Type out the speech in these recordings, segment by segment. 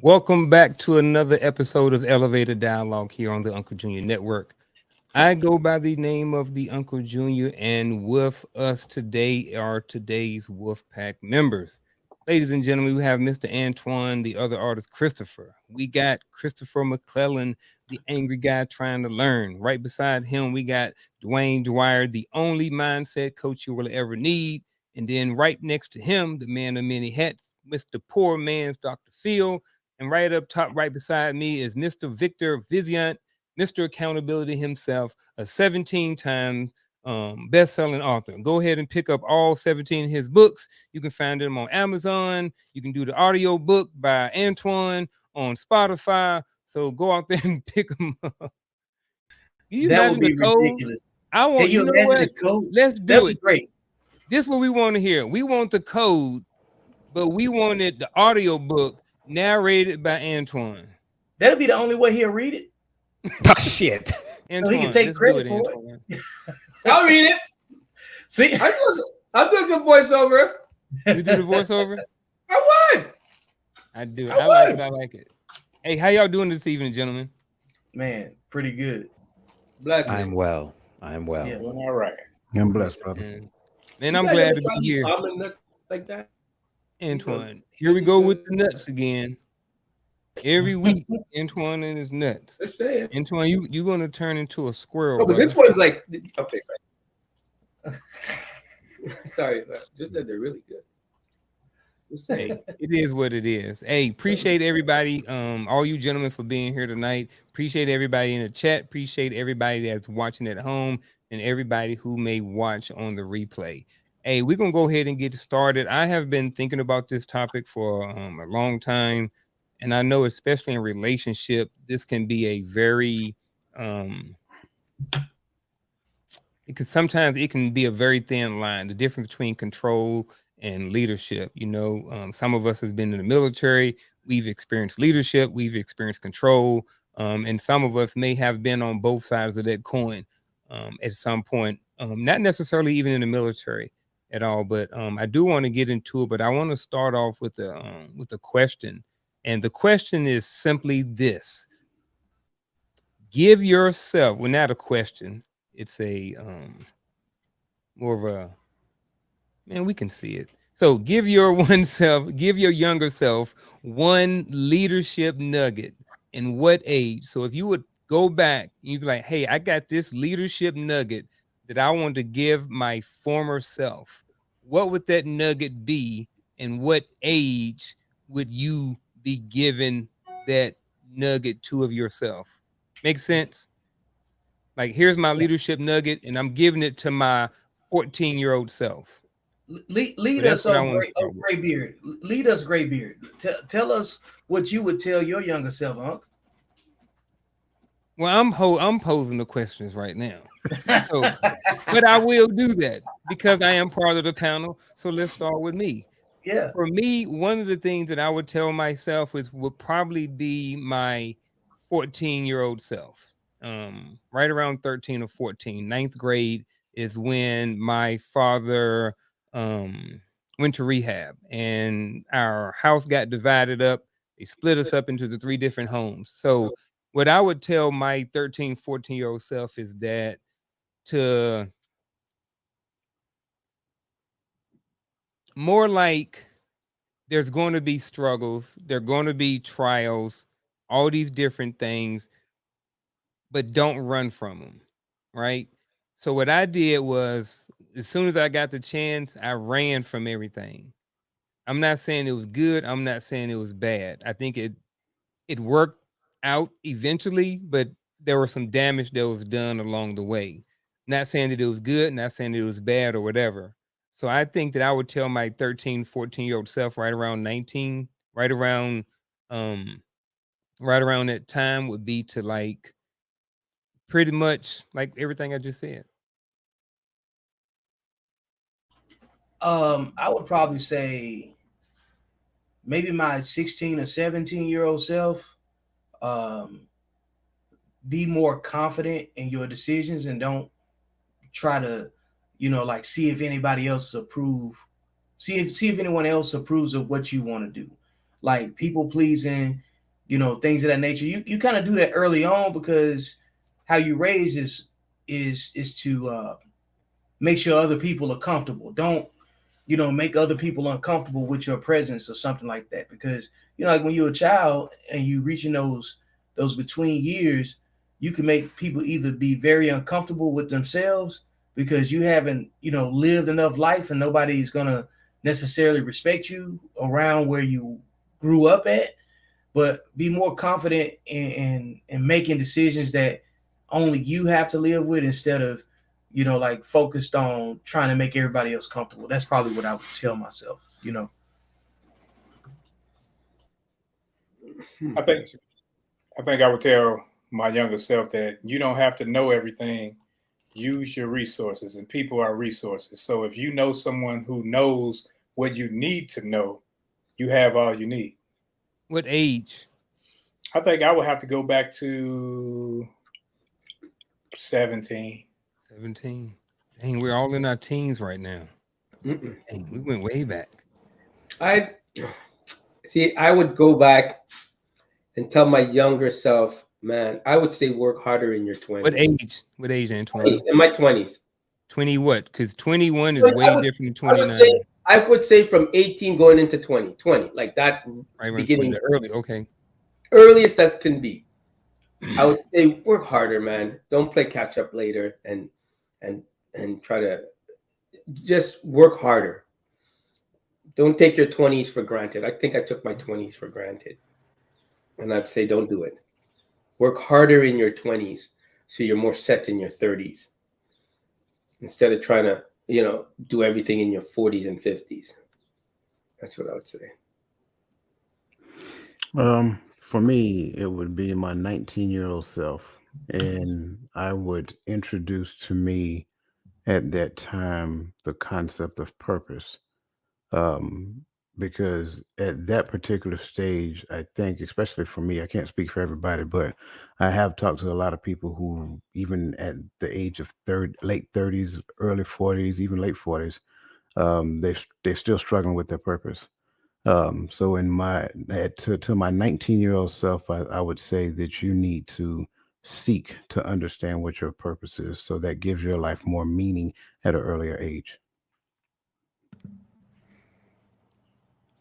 Welcome back to another episode of Elevator Dialogue here on the Uncle Junior Network. I go by the name of the Uncle Junior, and with us today are today's Wolfpack members. Ladies and gentlemen, we have Mr. Antoine, the other artist, Christopher. We got Christopher McClellan, the angry guy trying to learn. Right beside him, we got Dwayne Dwyer, the only mindset coach you will ever need. And then right next to him, the man of many hats, Mr. Poor Man's Dr. Phil. And right up top, right beside me, is Mr. Victor Viziant, Mr. Accountability himself, a 17-time best-selling author. Go ahead and pick up all 17 of his books. You can find them on Amazon. You can do the audio book by Antoine on Spotify. So go out there and pick them up. That would be ridiculous. I want, you know what? Let's do That'd it. Be great. This is what we want to hear. We want the code, but we wanted the audio book narrated by Antoine. That'll be the only way he'll read it. Oh, shit. Antoine, so he can take credit for it. I'll read it. See, I'll do the voiceover. You do the voiceover? I would. I do. I like it. I like it. Hey, how y'all doing this evening, gentlemen? Man, pretty good. Bless you. I'm well. Yeah. Doing all right. I'm blessed, brother. Man, I'm glad to be here. Like that. Antoine, here we go with the nuts again. Every week, Antoine and his nuts. Let's say it. Antoine, you're gonna turn into a squirrel. Oh, but this one's like, okay, sorry. Sorry, just that they're really good. Hey, it is what it is. Hey, appreciate everybody, all you gentlemen for being here tonight. Appreciate everybody in the chat. Appreciate everybody that's watching at home and everybody who may watch on the replay. Hey, we're gonna go ahead and get started. I have been thinking about this topic for a long time, and I know, especially in relationship, this can be a very sometimes it can be a very thin line. The difference between control and leadership. You know, some of us has been in the military. We've experienced leadership. We've experienced control, and some of us may have been on both sides of that coin at some point. Not necessarily even in the military at all, but I do want to get into it. But I want to start off with the question, and the question is simply this: give yourself, well, not a question. It's a more of a, man, we can see it. So give your younger self one leadership nugget. In what age? So if you would go back, you'd be like, hey, I got this leadership nugget that I want to give my former self. What would that nugget be? And what age would you be giving that nugget to of yourself? Make sense? Like, here's my leadership nugget, and I'm giving it to my 14-year-old self. Lead us, Graybeard. Lead us, Graybeard. Tell us what you would tell your younger self, Unc. Well, I'm posing the questions right now, so, but I will do that because I am part of the panel. So let's start with me. Yeah. For me, one of the things that I would tell myself would probably be my 14-year-old self, right around 13 or 14. Ninth grade is when my father went to rehab, and our house got divided up. They split us up into the 3 different homes. So what I would tell my 13, 14-year-old self is that to more like there's going to be struggles, there are going to be trials, all these different things, but don't run from them, right? So what I did was, as soon as I got the chance, I ran from everything. I'm not saying it was good. I'm not saying it was bad. I think it worked out eventually, but there was some damage that was done along the way. Not saying that it was good, not saying that it was bad or whatever. So I think that I would tell my 13, 14-year-old self right around 19, right around that time would be to, like, pretty much like everything I just said. I would probably say maybe my 16 or 17-year-old self, be more confident in your decisions and don't try to, like, see if anybody else see if anyone else approves of what you want to do. Like, people pleasing things of that nature. You kind of do that early on, because how you raise is to make sure other people are comfortable. Don't make other people uncomfortable with your presence or something like that. Because like when you're a child and you reaching those between years, you can make people either be very uncomfortable with themselves because you haven't lived enough life, and nobody's gonna necessarily respect you around where you grew up at. But be more confident in making decisions that only you have to live with, instead of like focused on trying to make everybody else comfortable. That's probably what I would tell myself. I think I would tell my younger self that you don't have to know everything. Use your resources, and people are resources. So if you know someone who knows what you need to know, you have all you need. What age? I think I would have to go back to 17. 17. Dang, we're all in our teens right now. Dang, we went way back. I would go back and tell my younger self, man, I would say work harder in your 20s. What age? What age, Antoine? 20s, in my 20s. 20 what? Because 21 is way different than 29. I would say from 18 going into 20, like that, right, beginning early. Okay. Earliest as can be. I would say work harder, man. Don't play catch up later, and try to just work harder. Don't take your 20s for granted. I think I took my 20s for granted. And I'd say don't do it. Work harder in your 20s so you're more set in your 30s, instead of trying to, do everything in your 40s and 50s. That's what I would say. For me, it would be my 19-year-old self. And I would introduce to me at that time the concept of purpose. Because at that particular stage, I think, especially for me, I can't speak for everybody, but I have talked to a lot of people who, even at the age of late 30s, early 40s, even late 40s, they're still struggling with their purpose. So in to my 19-year-old self, I would say that you need to seek to understand what your purpose is, so that gives your life more meaning at an earlier age.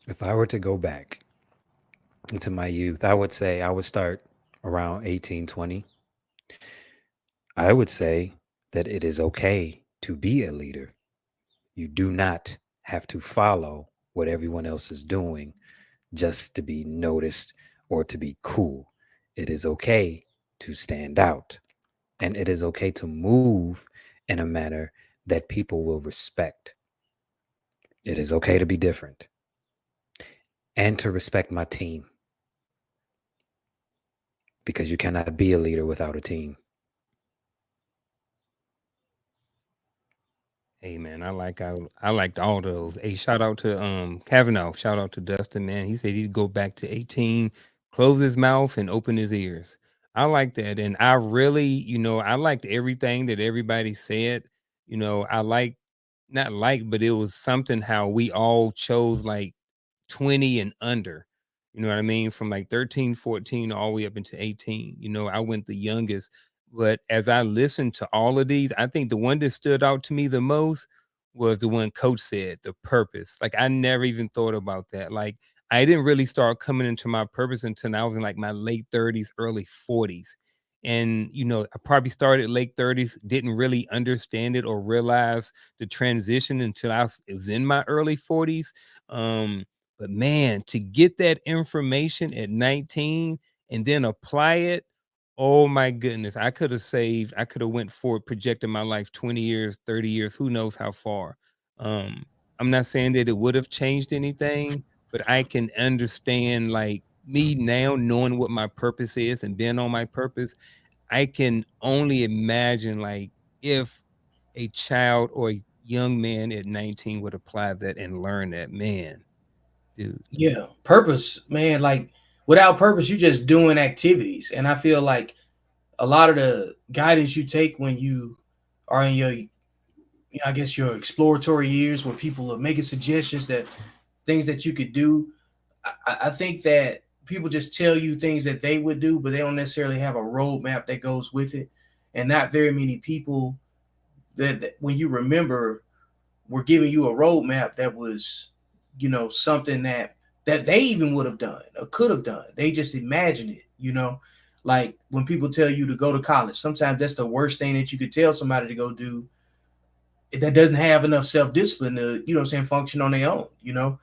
If I were to go back into my youth, I would say I would start around 18, 20. I would say that it is okay to be a leader. You do not have to follow what everyone else is doing just to be noticed or to be cool. It is okay to stand out, and it is okay to move in a manner that people will respect. It is okay to be different and to respect my team, because you cannot be a leader without a team. Hey man, I liked all those. Hey, shout out to Kavanaugh. Shout out to Dustin, man. He said he'd go back to 18, close his mouth and open his ears. I like that. And I really, I liked everything that everybody said. But it was something how we all chose like 20 and under. You know what I mean? From like 13, 14 all the way up into 18. I went the youngest. But as I listened to all of these, I think the one that stood out to me the most was the one Coach said, the purpose. Like I never even thought about that. Like I didn't really start coming into my purpose until I was in like my late 30s, early 40s. And, I probably started late 30s, didn't really understand it or realize the transition until I was in my early 40s. But man, to get that information at 19 and then apply it, oh my goodness, I could have went forward, projected my life 20 years, 30 years, who knows how far. I'm not saying that it would have changed anything, but I can understand like me now knowing what my purpose is and being on my purpose. I can only imagine like if a child or a young man at 19 would apply that and learn that, man, dude. Yeah, purpose, man. Like without purpose, you're just doing activities. And I feel like a lot of the guidance you take when you are in your, I guess, your exploratory years, where people are making suggestions that things that you could do, I think that people just tell you things that they would do, but they don't necessarily have a roadmap that goes with it. And not very many people that when you remember were giving you a roadmap that was, you know, something that they even would have done or could have done. They just imagined it, you know. Like when people tell you to go to college, sometimes that's the worst thing that you could tell somebody to go do that doesn't have enough self-discipline to, you know what I'm saying, function on their own, you know.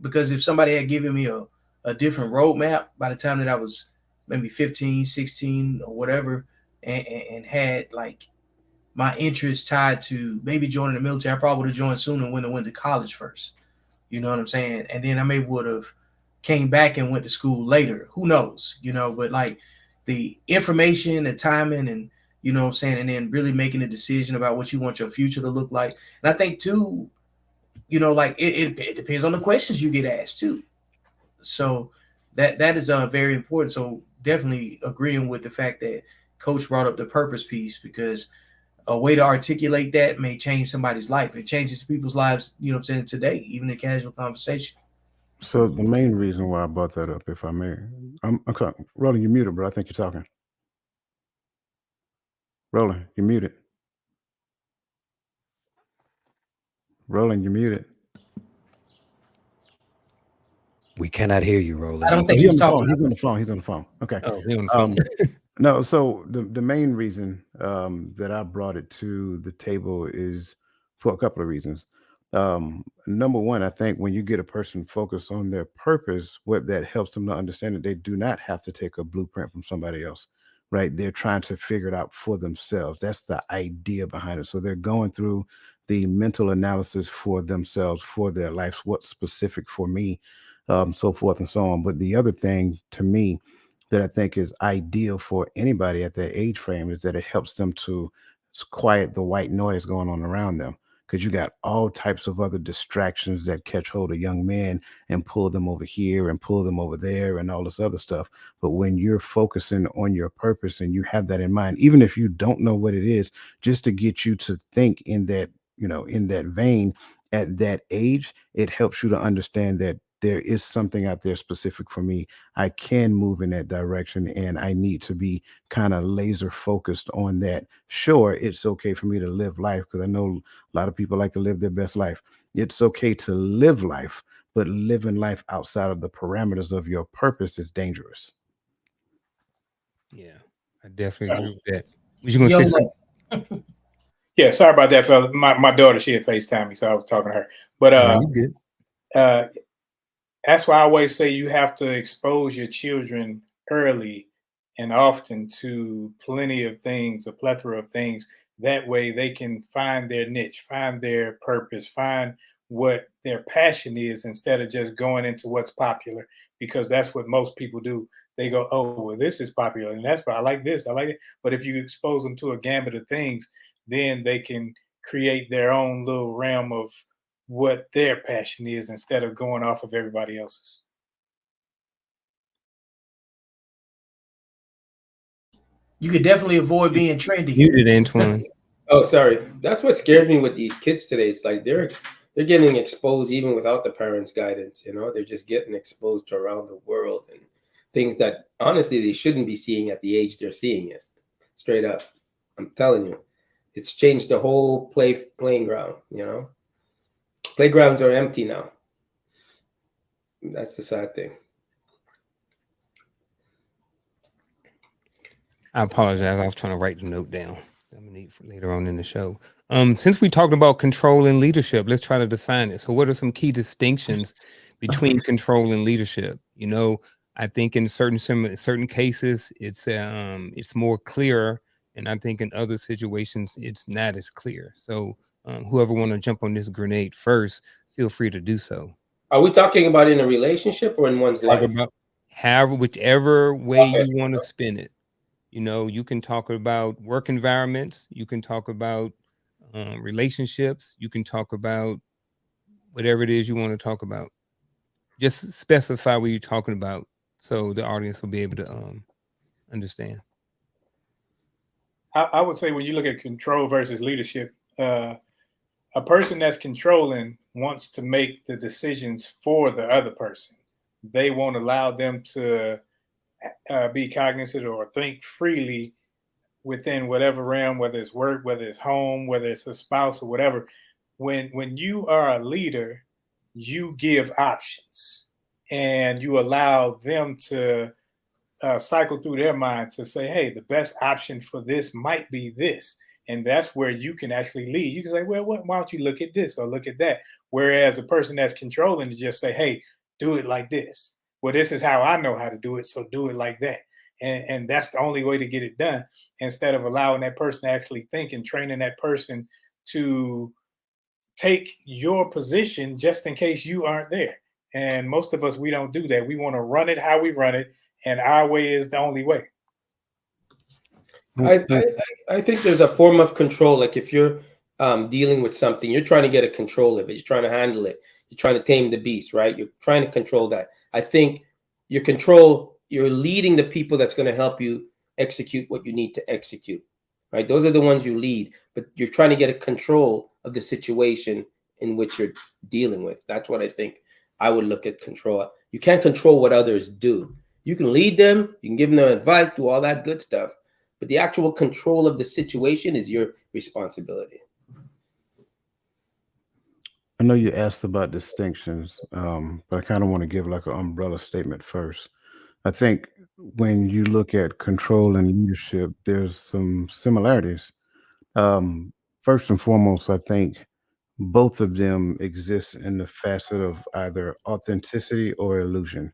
Because if somebody had given me a different roadmap by the time that I was maybe 15, 16 or whatever, and had like my interest tied to maybe joining the military, I probably would have joined sooner and went to college first. You know what I'm saying? And then I maybe would have came back and went to school later. Who knows? You know, but like the information, the timing, and you know what I'm saying, and then really making a decision about what you want your future to look like. And I think too, you know, like it depends on the questions you get asked too. So that is very important. So definitely agreeing with the fact that Coach brought up the purpose piece, because a way to articulate that may change somebody's life. It changes people's lives, you know what I'm saying, today, even in casual conversation. So the main reason why I brought that up, if I may, I'm sorry, Roland, you're muted, bro. I think you're talking. Roland, you're muted. Roland, you're muted. We cannot hear you, Roland. I don't Oh, think he's he's on the phone. talking. He's on the phone. He's on the phone. Okay. Oh, he on the phone. No, so the main reason that I brought it to the table is for a couple of reasons. Number one, I think when you get a person focused on their purpose, what that helps them to understand that they do not have to take a blueprint from somebody else, right? They're trying to figure it out for themselves. That's the idea behind it. So they're going through the mental analysis for themselves, for their lives, what's specific for me, so forth and so on. But the other thing to me that I think is ideal for anybody at that age frame is that it helps them to quiet the white noise going on around them. Because you got all types of other distractions that catch hold of young men and pull them over here and pull them over there and all this other stuff. But when you're focusing on your purpose and you have that in mind, even if you don't know what it is, just to get you to think in that, you know, in that vein at that age, it helps you to understand that there is something out there specific for me. I can move in that direction and I need to be kind of laser focused on that. Sure, it's okay for me to live life because I know a lot of people like to live their best life. It's okay to live life, but living life outside of the parameters of your purpose is dangerous. Yeah, I definitely agree with that. Was you gonna say Young something? lady. Yeah, sorry about that, fella. My daughter, she had FaceTime me, so I was talking to her. But No, you good. that's why I always say you have to expose your children early and often to plenty of things, a plethora of things. That way they can find their niche, find their purpose, find what their passion is instead of just going into what's popular, because that's what most people do. They go, oh, well, this is popular and that's why I like this. I like it. But if you expose them to a gambit of things, then they can create their own little realm of what their passion is instead of going off of everybody else's. You could definitely avoid being trendy. Muted, Antoine. Oh, sorry. That's what scares me with these kids today. It's like they're getting exposed even without the parents' guidance. You know, they're just getting exposed to around the world and things that honestly they shouldn't be seeing at the age they're seeing it. Straight up, I'm telling you, it's changed the whole playing ground. You know, playgrounds are empty now. That's the sad thing. I apologize. I was trying to write the note down. I'm gonna need for later on in the show. Since we talked about control and leadership, let's try to define it. So, what are some key distinctions between control and leadership? You know, I think in certain cases, it's more clear, and I think in other situations, it's not as clear. So, whoever want to jump on this grenade first, feel free to do so. Are we talking about in a relationship or in one's Talk life? about whichever way Okay. you want to spin it. You know, you can talk about work environments, you can talk about relationships, you can talk about whatever it is you want to talk about. Just specify what you're talking about so the audience will be able to understand. I would say when you look at control versus leadership, a person that's controlling wants to make the decisions for the other person. they won't allow them to be cognizant or think freely within whatever realm, whether it's work, whether it's home, whether it's a spouse or whatever. When you are a leader, you give options and you allow them to cycle through their mind to say, hey, the best option for this might be this. And that's where you can actually lead. You can say, well, why don't you look at this or look at that? Whereas a person that's controlling to just say, hey, do it like this. Well, this is how I know how to do it, so do it like that. And that's the only way to get it done, instead of allowing that person to actually think and training that person to take your position just in case you aren't there. And most of us, we don't do that. We want to run it how we run it, and our way is the only way. I think there's a form of control. Like if you're dealing with something, you're trying to get a control of it. You're trying to handle it. You're trying to tame the beast, right? You're trying to control that. I think you're leading the people that's going to help you execute what you need to execute, right? Those are the ones you lead, but you're trying to get a control of the situation in which you're dealing with. That's what I think I would look at control. You can't control what others do. You can lead them, you can give them advice, do all that good stuff, but the actual control of the situation is your responsibility. I know you asked about distinctions, but I kind of want to give like an umbrella statement first. I think when you look at control and leadership, there's some similarities. First and foremost, I think both of them exist in the facet of either authenticity or illusion.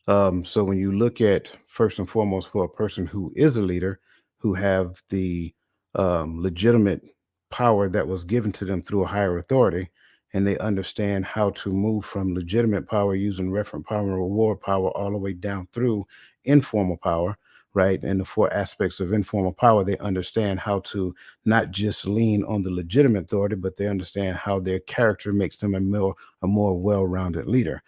So when you look at first and foremost for a person who is a leader, who have the legitimate power that was given to them through a higher authority, and they understand how to move from legitimate power using referent power and reward power all the way down through informal power, right? And the four aspects of informal power, they understand how to not just lean on the legitimate authority, but they understand how their character makes them a more well-rounded leader.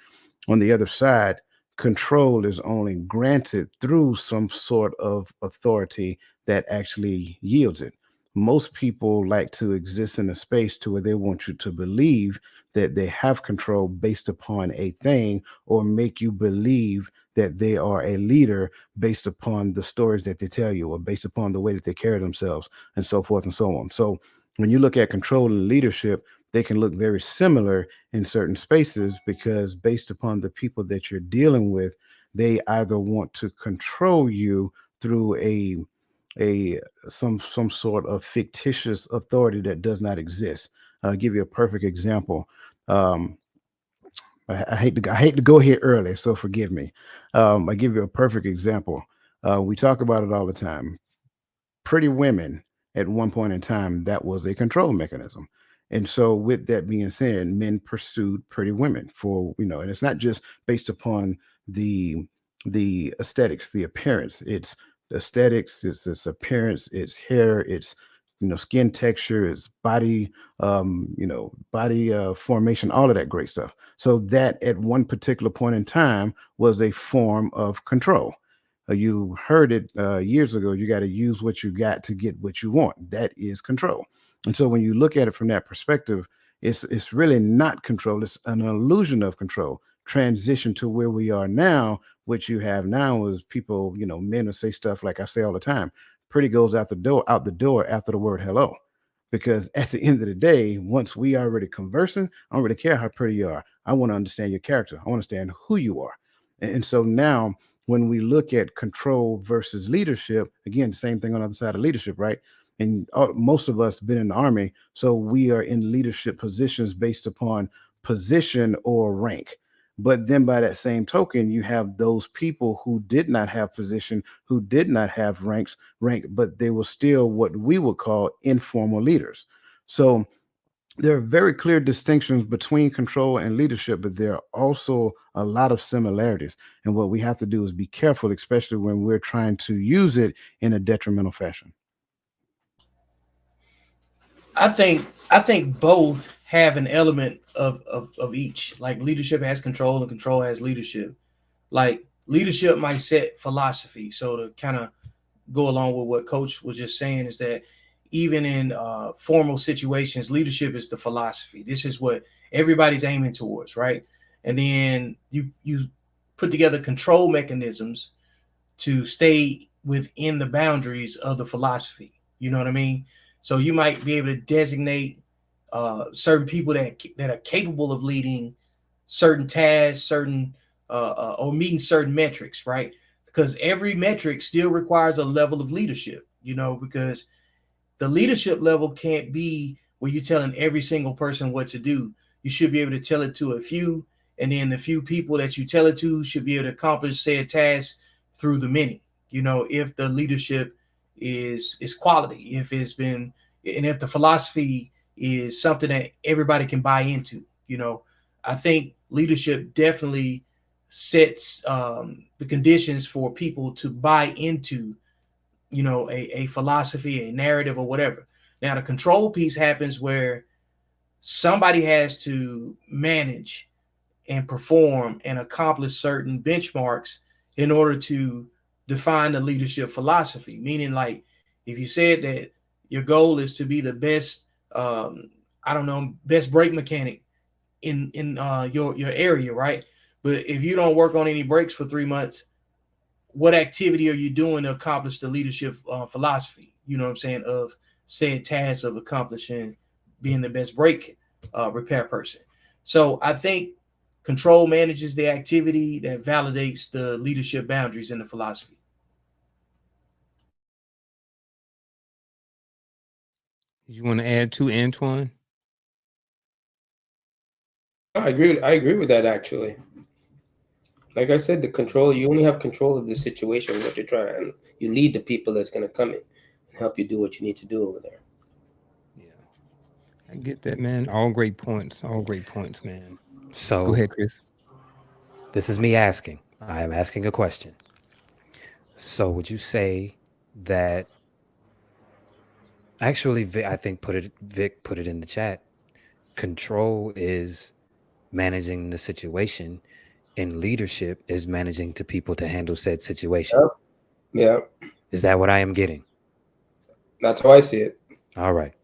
On the other side, control is only granted through some sort of authority that actually yields it. Most people like to exist in a space to where they want you to believe that they have control based upon a thing, or make you believe that they are a leader based upon the stories that they tell you, or based upon the way that they carry themselves, and so forth and so on. So when you look at control and leadership, they can look very similar in certain spaces, because based upon the people that you're dealing with, they either want to control you through some sort of fictitious authority that does not exist. I'll give you a perfect example. Um, I hate to go here early, so forgive me. I give you a perfect example. We talk about it all the time. Pretty Women, at one point in time, that was a control mechanism. And so with that being said, men pursued Pretty Women for, and it's not just based upon the aesthetics, the appearance. It's aesthetics, it's appearance, it's hair, it's skin texture, it's body, body formation, all of that great stuff. So that at one particular point in time was a form of control. You heard it years ago. You got to use what you got to get what you want. That is control. And so when you look at it from that perspective, it's really not control. It's an illusion of control. Transition to where we are now. What you have now is people, men will say stuff like I say all the time. Pretty goes out the door after the word hello. Because at the end of the day, once we are already conversing, I don't really care how pretty you are. I want to understand your character. I want to understand who you are. And so now when we look at control versus leadership, again, the same thing on the other side of leadership, right? And most of us been in the Army, so we are in leadership positions based upon position or rank. But then by that same token, you have those people who did not have position, who did not have rank, but they were still what we would call informal leaders. So there are very clear distinctions between control and leadership, but there are also a lot of similarities. And what we have to do is be careful, especially when we're trying to use it in a detrimental fashion. I think both have an element of each. Like leadership has control and control has leadership. Like leadership might set philosophy. So to kind of go along with what Coach was just saying is that even in formal situations, leadership is the philosophy. This is what everybody's aiming towards, right? And then you put together control mechanisms to stay within the boundaries of the philosophy. You know what I mean? So you might be able to designate certain people that are capable of leading certain tasks, or meeting certain metrics, right? Because every metric still requires a level of leadership, because the leadership level can't be where you're telling every single person what to do. You should be able to tell it to a few, and then the few people that you tell it to should be able to accomplish said task through the many. If the leadership is quality, if it's been, and if the philosophy is something that everybody can buy into. I think leadership definitely sets the conditions for people to buy into a philosophy, a narrative, or whatever. Now the control piece happens where somebody has to manage and perform and accomplish certain benchmarks in order to define the leadership philosophy. Meaning, like, if you said that your goal is to be the best, best brake mechanic in your area, right? But if you don't work on any brakes for 3 months, what activity are you doing to accomplish the leadership philosophy? You know what I'm saying? Of said task of accomplishing being the best brake repair person. So I think control manages the activity that validates the leadership boundaries in the philosophy. Did you want to add to Antoine? I agree with that, actually. Like I said, you only have control of the situation, what you're trying, and you lead the people that's going to come in and help you do what you need to do over there. Yeah, I get that, man. All great points, man. So Go ahead, Chris. this is me asking. I am asking a question. So would you say that actually I think Vic put it in the chat. Control is managing the situation, and leadership is managing to people to handle said situation. Yeah. Is that what I am getting? That's how I see it. All right.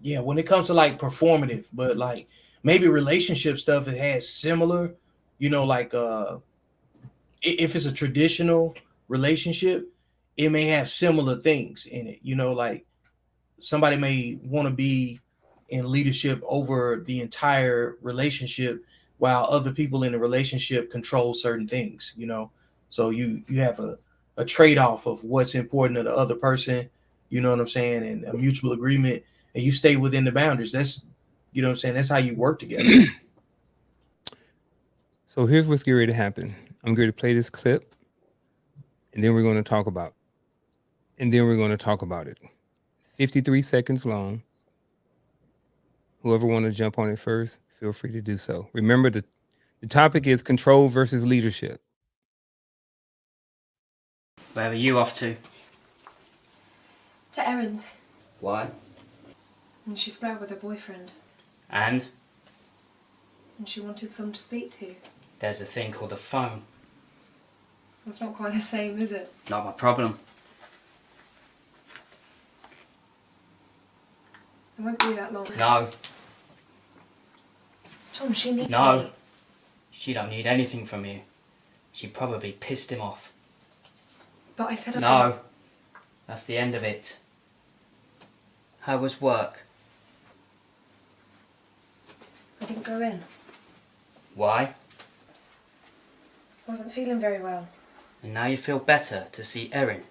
Yeah, when it comes to like performative, but like maybe relationship stuff, it has similar, like if it's a traditional relationship, it may have similar things in it. Like somebody may want to be in leadership over the entire relationship while other people in the relationship control certain things. So you have a trade-off of what's important to the other person, you know what I'm saying, and a mutual agreement, and you stay within the boundaries. That's, you know what I'm saying, that's how you work together. So here's what's getting ready to happen. I'm going to play this clip, and then we're going to talk about it. 53 seconds long. Whoever want to jump on it first, feel free to do so. Remember, the topic is control versus leadership. Where are you off to? To errands. Why? And she split up with her boyfriend. And? And she wanted someone to speak to. There's a thing called a phone. It's not quite the same, is it? Not my problem. It won't be that long. No. Tom, she needs No. me. She don't need anything from you. She probably pissed him off. But I said I No. That's the end of it. How was work? I didn't go in. Why? Wasn't feeling very well. And now you feel better to see Erin.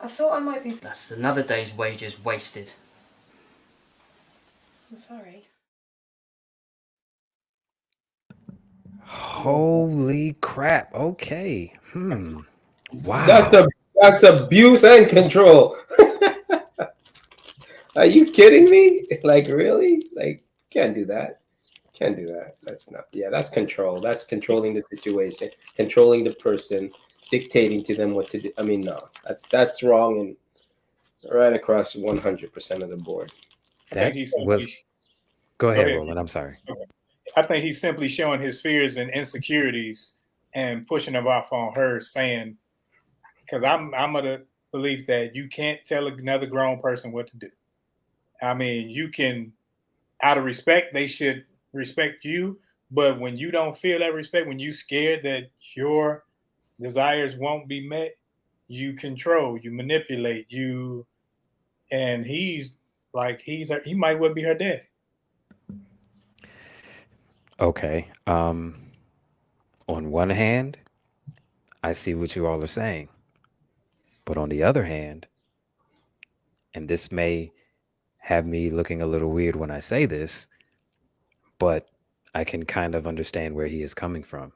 I thought I might be... That's another day's wages wasted. I'm sorry. Holy crap. Okay. Wow. That's abuse and control. Are you kidding me? Like, really? Like, can't do that. Can't do that. That's not. Yeah, that's control. That's controlling the situation, controlling the person, dictating to them what to do. I mean, no, that's wrong and right across 100% of the board. That was. Go ahead, Roland. I'm sorry. Okay. I think he's simply showing his fears and insecurities and pushing them off on her, saying, because I'm of the belief that you can't tell another grown person what to do. I mean, you can, out of respect, they should respect you, But when you don't feel that respect, when you scared that your desires won't be met, you control, you manipulate, and he might well be her dad. Okay. On one hand, I see what you all are saying. But on the other hand, and this may have me looking a little weird when I say this, but I can kind of understand where he is coming from.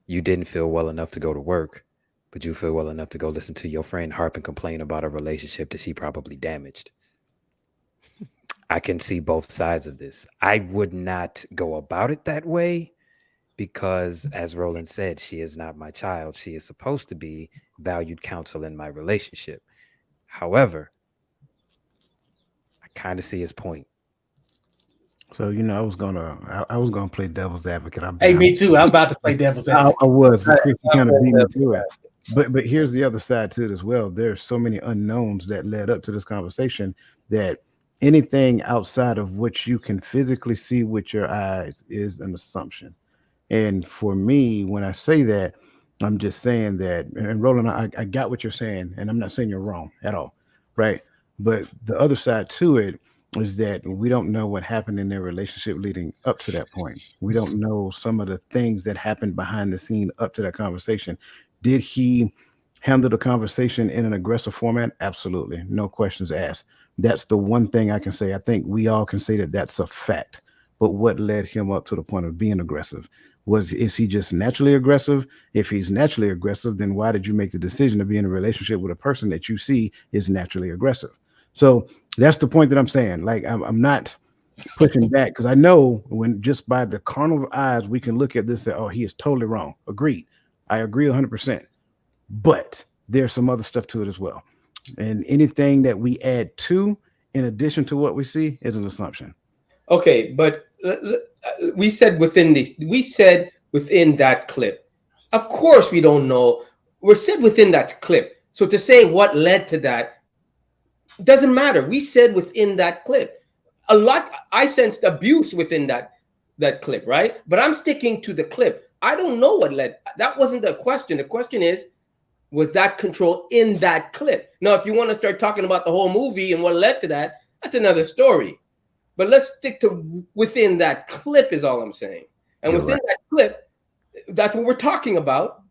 You didn't feel well enough to go to work, but you feel well enough to go listen to your friend harp and complain about a relationship that she probably damaged. I can see both sides of this. I would not go about it that way because, as Roland said, she is not my child. She is supposed to be valued counsel in my relationship. However, I kind of see his point. So I was gonna play devil's advocate. Hey, me too. I'm about to play devil's I advocate. was, but Chris kind of beat me to it. But here's the other side to it as well. There's so many unknowns that led up to this conversation that anything outside of what you can physically see with your eyes is an assumption. And for me, when I say that, I'm just saying that, and Roland, I got what you're saying, and I'm not saying you're wrong at all, right? But the other side to it is that we don't know what happened in their relationship leading up to that point. We don't know some of the things that happened behind the scene up to that conversation. Did he handle the conversation in an aggressive format? Absolutely. No questions asked. That's the one thing I can say. I think we all can say that that's a fact. But what led him up to the point of being aggressive? Is he just naturally aggressive? If he's naturally aggressive, then why did you make the decision to be in a relationship with a person that you see is naturally aggressive? So that's the point that I'm saying. Like, I'm not pushing back because I know when just by the carnal eyes, we can look at this and say, oh, he is totally wrong. Agreed. I agree 100%. But there's some other stuff to it as well. And anything that we add to, in addition to what we see, is an assumption. Okay, but we said within that clip. Of course, we don't know. We're said within that clip. So to say what led to that doesn't matter. We said within that clip. A lot. I sensed abuse within that clip, right? But I'm sticking to the clip. I don't know what led. That wasn't the question. The question is, was that control in that clip? Now, if you want to start talking about the whole movie and what led to that, that's another story. But let's stick to within that clip is all I'm saying. And You're within right. that clip, that's what we're talking about.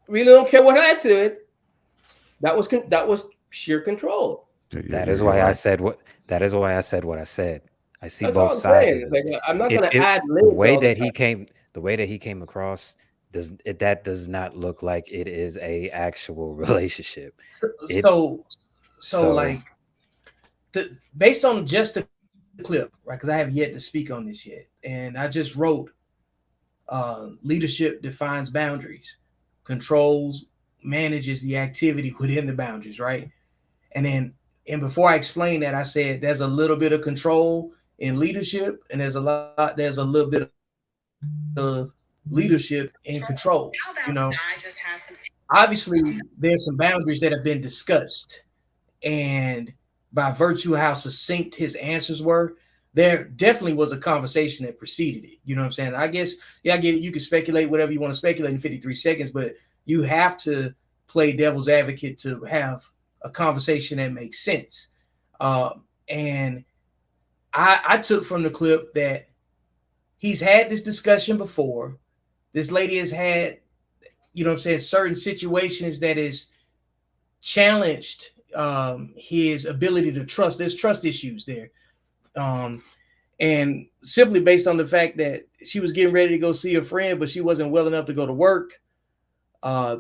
Really don't care what led to it. That was sheer control. That is why I said what I said. I see That's all both I'm sides saying. of it. Like, I'm not going to add The links way all the that time. the way that he came across that does not look like it is a actual relationship. So like, based on just the clip, right? Because I have yet to speak on this yet, and I just wrote, leadership defines boundaries, controls, manages the activity within the boundaries, right? And before I explained that, I said there's a little bit of control in leadership, and there's a little bit of leadership in control. Obviously, there's some boundaries that have been discussed, and by virtue of how succinct his answers were, there definitely was a conversation that preceded it. You know what I'm saying? I guess, yeah, I get it. You can speculate whatever you want to speculate in 53 seconds, but you have to play devil's advocate to have a conversation that makes sense. And I took from the clip that he's had this discussion before. This lady has had, you know what I'm saying, certain situations that is challenged his ability to trust. There's trust issues there. And simply based on the fact that she was getting ready to go see a friend, but she wasn't well enough to go to work.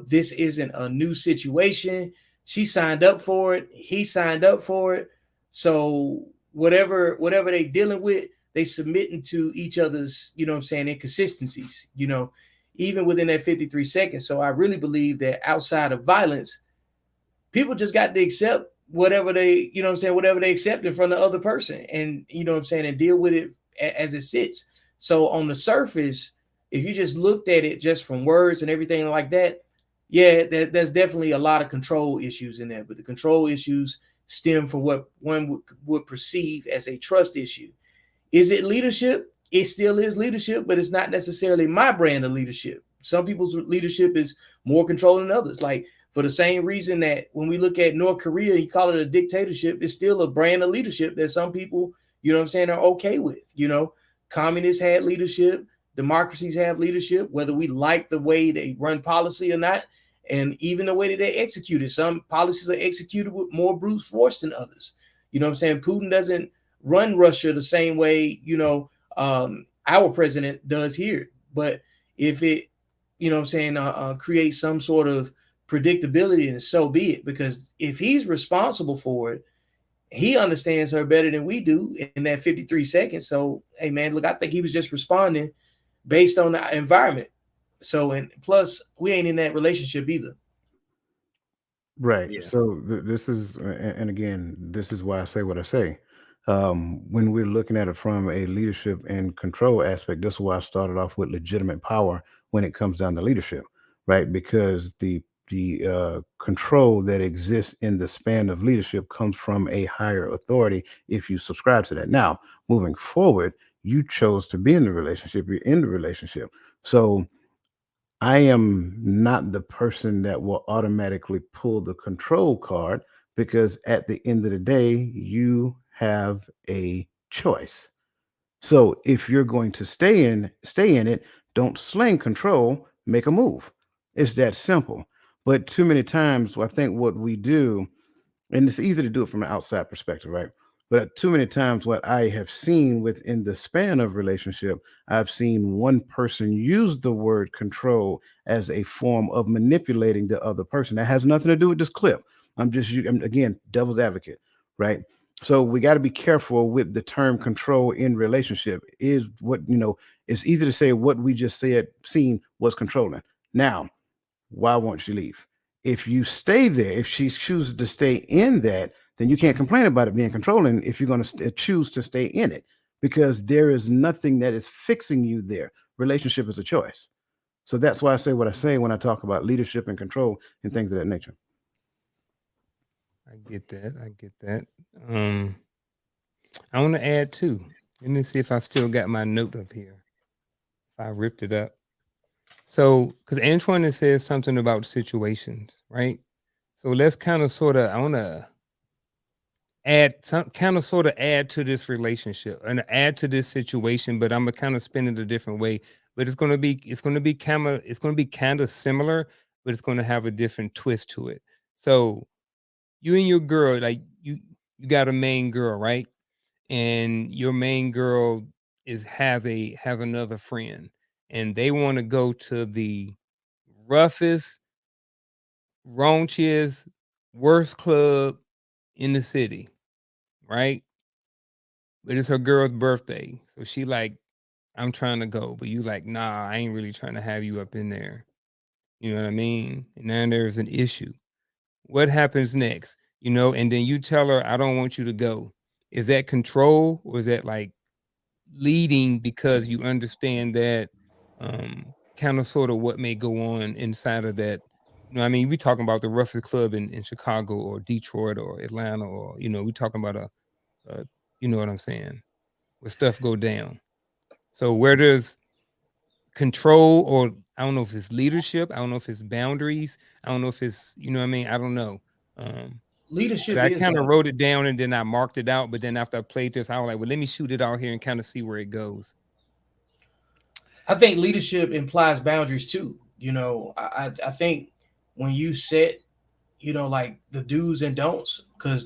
This isn't a new situation. She signed up for it. He signed up for it. So whatever they dealing with, they submitting to each other's, you know what I'm saying, inconsistencies, you know, even within that 53 seconds. So I really believe that outside of violence, people just got to accept whatever they, you know what I'm saying, whatever they accepted from the other person, and, you know what I'm saying, and deal with it as it sits. So on the surface, if you just looked at it just from words and everything like that, yeah, there's definitely a lot of control issues in there, but the control issues stem from what one would perceive as a trust issue. Is it leadership? it still is leadership, but it's not necessarily my brand of leadership. Some people's leadership is more controlling than others. Like, for the same reason that when we look at North Korea, you call it a dictatorship, it's still a brand of leadership that some people, you know what I'm saying, are okay with. You know, communists had leadership, democracies have leadership, whether we like the way they run policy or not, and even the way that they execute it. Some policies are executed with more brute force than others. You know what I'm saying? Putin doesn't run Russia the same way, you know, our president does here. But if it, you know what I'm saying, create some sort of predictability, and so be it. Because if he's responsible for it, he understands her better than we do in that 53 seconds. So, hey, man, look, I think he was just responding based on the environment. So, and plus, we ain't in that relationship either. Right. Yeah. So this is, and again, this is why I say what I say. When we're looking at it from a leadership and control aspect, this is why I started off with legitimate power when it comes down to leadership, right? Because the control that exists in the span of leadership comes from a higher authority if you subscribe to that. Now, moving forward, you chose to be in the relationship, you're in the relationship. So I am not the person that will automatically pull the control card, because at the end of the day, you have a choice. So if you're going to stay in it, don't sling control, make a move. It's that simple. But too many times, I think what we do, and it's easy to do it from an outside perspective, right? But too many times, what I have seen within the span of relationship, I've seen one person use the word control as a form of manipulating the other person. That has nothing to do with this clip. I'm again, devil's advocate, right? So we got to be careful with the term control in relationship. Is what, it's easy to say what we just seen was controlling. Now, why won't she leave? If you stay there, if she chooses to stay in that, then you can't complain about it being controlling if you're going to choose to stay in it, because there is nothing that is fixing you there. Relationship is a choice. So that's why I say what I say when I talk about leadership and control and things of that nature. I get that. I get that. I want to add too. Let me see if I still got my note up here. If I ripped it up. So, because Antoine has said something about situations, right? So let's kind of sort of, I want to add some kind of sort of add to this relationship and add to this situation, but I'm gonna kind of spin it a different way. But it's gonna be kind of similar, but it's gonna have a different twist to it. So you and your girl, like you got a main girl, right? And your main girl have another friend, and they want to go to the roughest, raunchiest, worst club in the city, right? But it's her girl's birthday. So she like, I'm trying to go. But you like, nah, I ain't really trying to have you up in there. You know what I mean? And then there's an issue. What happens next? And then you tell her, I don't want you to go. Is that control, or is that like leading because you understand that kind of sort of what may go on inside of that? I mean, we talking about the roughest club in Chicago or Detroit or Atlanta, or, we talking about you know what I'm saying, where stuff go down. So where does control, or I don't know if it's leadership, I don't know if it's boundaries, I don't know if it's, you know what I mean? I don't know. Leadership But I is kind of boundaries. wrote it down and then I marked it out. But then after I played this, I was like, well, let me shoot it out here and kind of see where it goes. I think leadership implies boundaries too. I think when you set, like the do's and don'ts, because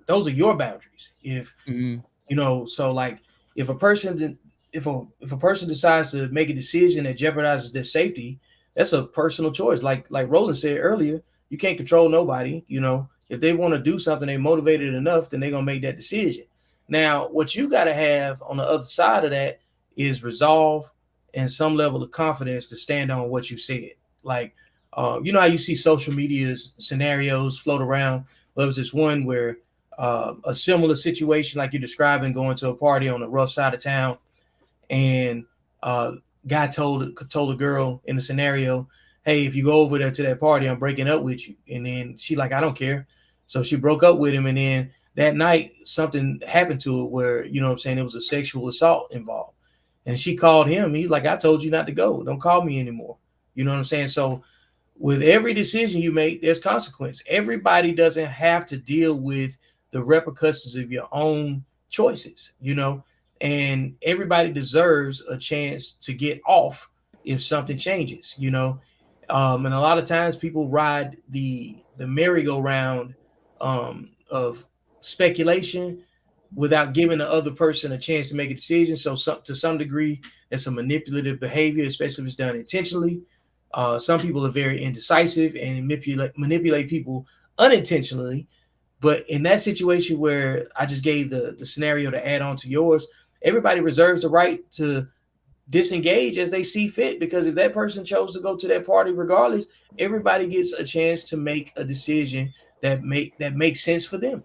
those are your boundaries. If Mhm. So like if a person if a person decides to make a decision that jeopardizes their safety, that's a personal choice. Like Roland said earlier, you can't control nobody. If they want to do something, they're motivated enough, then they're gonna make that decision. Now, what you got to have on the other side of that is resolve and some level of confidence to stand on what you said. Like, you know how you see social media's scenarios float around. Well, there was this one where a similar situation like you're describing, going to a party on the rough side of town, and guy told a girl in the scenario, hey, if you go over there to that party, I'm breaking up with you. And then she like, I don't care. So she broke up with him, and then that night something happened to it where, it was a sexual assault involved. And she called him. He's like, I told you not to go. Don't call me anymore. You know what I'm saying? So with every decision you make, there's consequence. Everybody doesn't have to deal with the repercussions of your own choices, you know, and everybody deserves a chance to get off if something changes, you know. And a lot of times people ride the merry-go-round of speculation without giving the other person a chance to make a decision. So to some degree, that's a manipulative behavior, especially if it's done intentionally. Some people are very indecisive and manipulate people unintentionally. But in that situation where I just gave the scenario to add on to yours, everybody reserves the right to disengage as they see fit, because if that person chose to go to that party regardless, everybody gets a chance to make a decision that makes sense for them.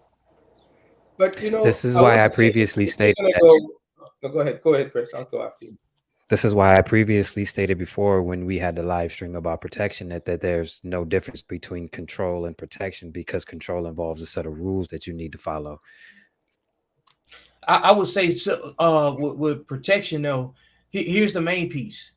But you know, This is I why would I say previously if stated you're that. gonna go, go ahead, Chris. I'll go after you. This is why I previously stated before when we had the live stream about protection that there's no difference between control and protection, because control involves a set of rules that you need to follow. I would say with protection though, here's the main piece.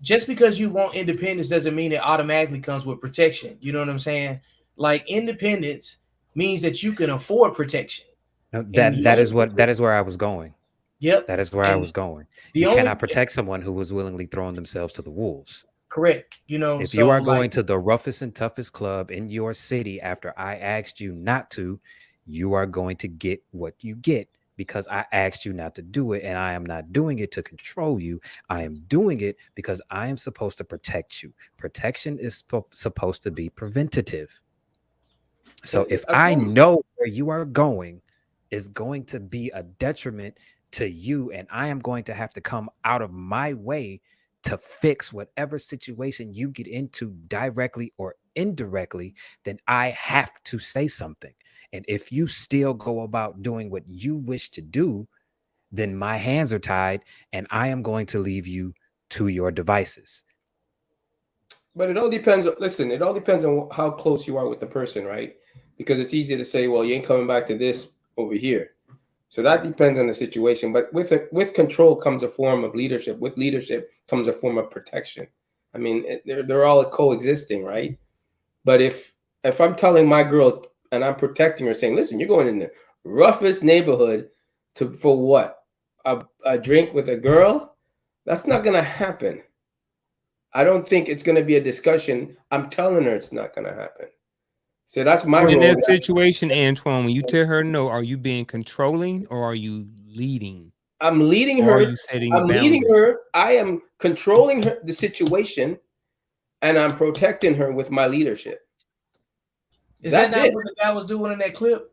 Just because you want independence doesn't mean it automatically comes with protection. You know what I'm saying? Like independence means that you can afford protection. No, And that is where I was going. Yep. That is where I was going. The You only cannot protect someone who was willingly throwing themselves to the wolves. correct. You know, If so you are going like to the roughest and toughest club in your city after I asked you not to, you are going to get what you get because I asked you not to do it, and I am not doing it to control you. I am doing it because I am supposed to protect you. Protection is supposed to be preventative. So if I know where you are going is going to be a detriment to you, and I am going to have to come out of my way to fix whatever situation you get into directly or indirectly, then I have to say something. And if you still go about doing what you wish to do, then my hands are tied and I am going to leave you to your devices. But it all depends. Listen, it all depends on how close you are with the person, right? Because it's easy to say, well, you ain't coming back to this over here. So that depends on the situation. But with control comes a form of leadership. With leadership comes a form of protection. I mean, they're all coexisting, right? But if I'm telling my girl and I'm protecting her, saying, listen, you're going in the roughest neighborhood for what? A drink with a girl? That's not going to happen. I don't think it's going to be a discussion. I'm telling her it's not going to happen. So that's my role. In that situation, Antoine, when you tell her no, are you being controlling or are you leading? I'm leading her. Or are you setting I'm leading boundaries? her. I am controlling her, the situation, and I'm protecting her with my leadership. Is that not what the guy was doing in that clip?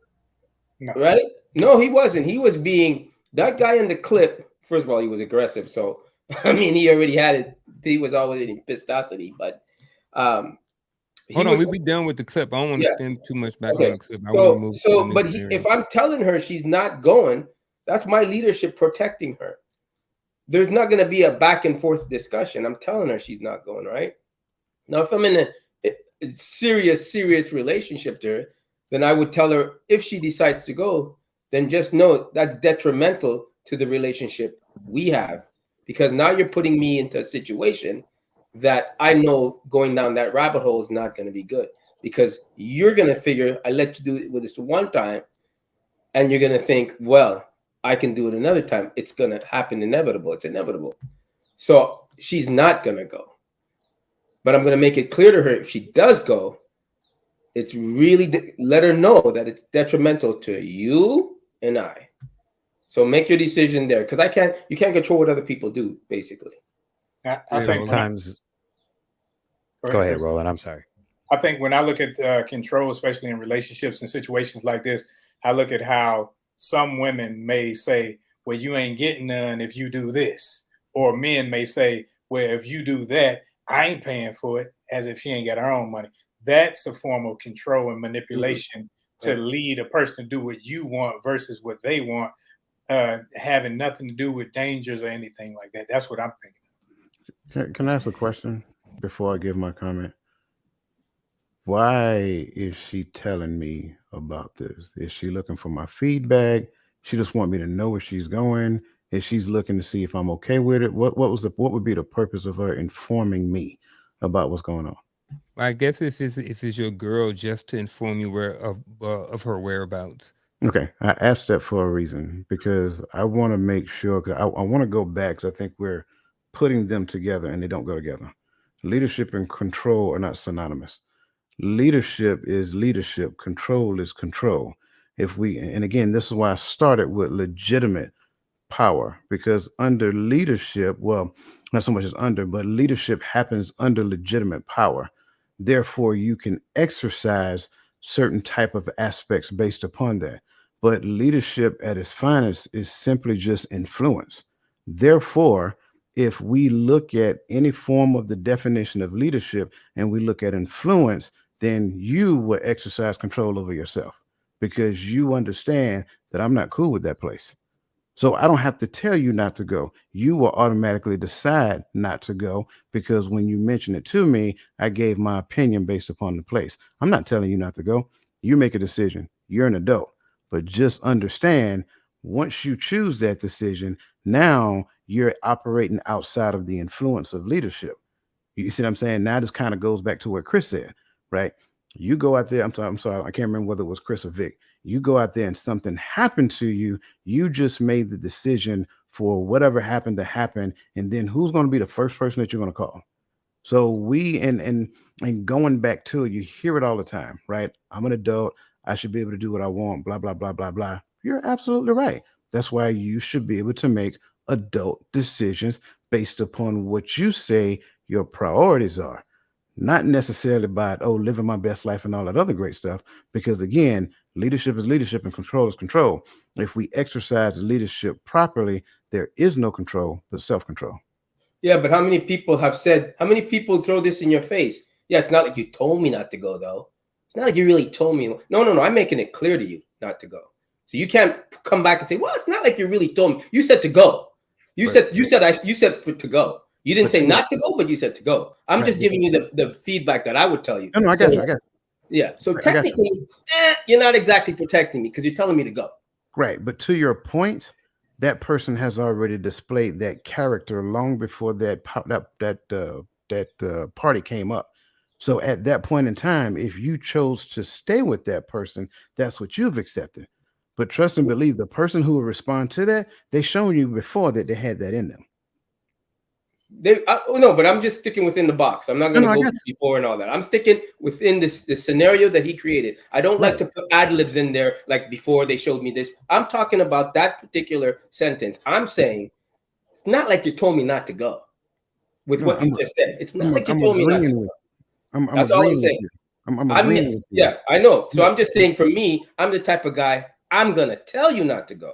No. Right? No, he wasn't. He was being that guy in the clip. First of all, he was aggressive. So I mean, he already had it. He was always in pistosity, but hold on, we'll be done with the clip. I don't want to spend too much back on the clip. I want to move to the next area. If I'm telling her she's not going, that's my leadership protecting her. There's not going to be a back and forth discussion. I'm telling her she's not going, right? Now, if I'm in a serious relationship to her, then I would tell her if she decides to go, then just know that's detrimental to the relationship we have. Because now you're putting me into a situation that I know going down that rabbit hole is not going to be good, because you're going to figure I let you do it with this one time, and you're going to think, well, I can do it another time. It's going to happen inevitable. It's inevitable. So she's not going to go. But I'm going to make it clear to her if she does go, it's really let her know that it's detrimental to you and I. So make your decision there, because you can't control what other people do, basically. I Sometimes. Go ahead, Roland. I'm sorry. I think when I look at control, especially in relationships and situations like this, I look at how some women may say, well, you ain't getting none if you do this. Or men may say, well, if you do that, I ain't paying for it, as if she ain't got her own money. That's a form of control and manipulation to lead a person to do what you want versus what they want, having nothing to do with dangers or anything like that. That's what I'm thinking. Can I ask a question before I give my comment? Why is she telling me about this? Is she looking for my feedback? She just want me to know where she's going? Is she's looking to see if I'm okay with it? What would be the purpose of her informing me about what's going on? I guess if it's your girl, just to inform you of her whereabouts. Okay, I asked that for a reason because I want to make sure. Cause I want to go back. 'Cause I think we're putting them together and they don't go together. Leadership and control are not synonymous. Leadership is leadership. Control is control. If we, and again, this is why I started with legitimate power, because under leadership, well, not so much as under, but leadership happens under legitimate power. Therefore, you can exercise certain type of aspects based upon that. But leadership at its finest is simply just influence. Therefore, if we look at any form of the definition of leadership and we look at influence, then you will exercise control over yourself because you understand that I'm not cool with that place. So I don't have to tell you not to go. You will automatically decide not to go because when you mention it to me, I gave my opinion based upon the place. I'm not telling you not to go. You make a decision. You're an adult. But just understand once you choose that decision, now you're operating outside of the influence of leadership. You see what I'm saying? Now this kind of goes back to what Chris said, right? You go out there. I'm sorry. I can't remember whether it was Chris or Vic. You go out there and something happened to you. You just made the decision for whatever happened to happen. And then who's going to be the first person that you're going to call? So we and going back to it, you hear it all the time, right? I'm an adult. I should be able to do what I want, blah, blah, blah, blah, blah. You're absolutely right. That's why you should be able to make adult decisions based upon what you say your priorities are, not necessarily by living my best life and all that other great stuff. Because again, leadership is leadership and control is control. If we exercise leadership properly, there is no control but self-control. Yeah, but how many people throw this in your face? Yeah, it's not like you told me not to go, though. It's not like you really told me. No, I'm making it clear to you not to go. So you can't come back and say, well, it's not like you really told me. You said to go. You said to go. You didn't say not to go, but you said to go. I'm just giving you the feedback that I would tell you. No, I got you. Yeah. So technically, you're not exactly protecting me because you're telling me to go. Right. But to your point, that person has already displayed that character long before that party came up. So at that point in time, if you chose to stay with that person, that's what you've accepted. But trust and believe the person who will respond to that, they shown you before that they had that in them. No, but I'm just sticking within the box. I'm not going to go before and all that. I'm sticking within this scenario that he created. I don't like to put ad libs in there like before they showed me this. I'm talking about that particular sentence. I'm saying it's not like you told me not to go. With what you just said, it's not like you told me not to go. That's all I'm saying. I'm agreeing with you. Yeah, I know. So I'm just saying, for me, I'm the type of guy, I'm gonna tell you not to go.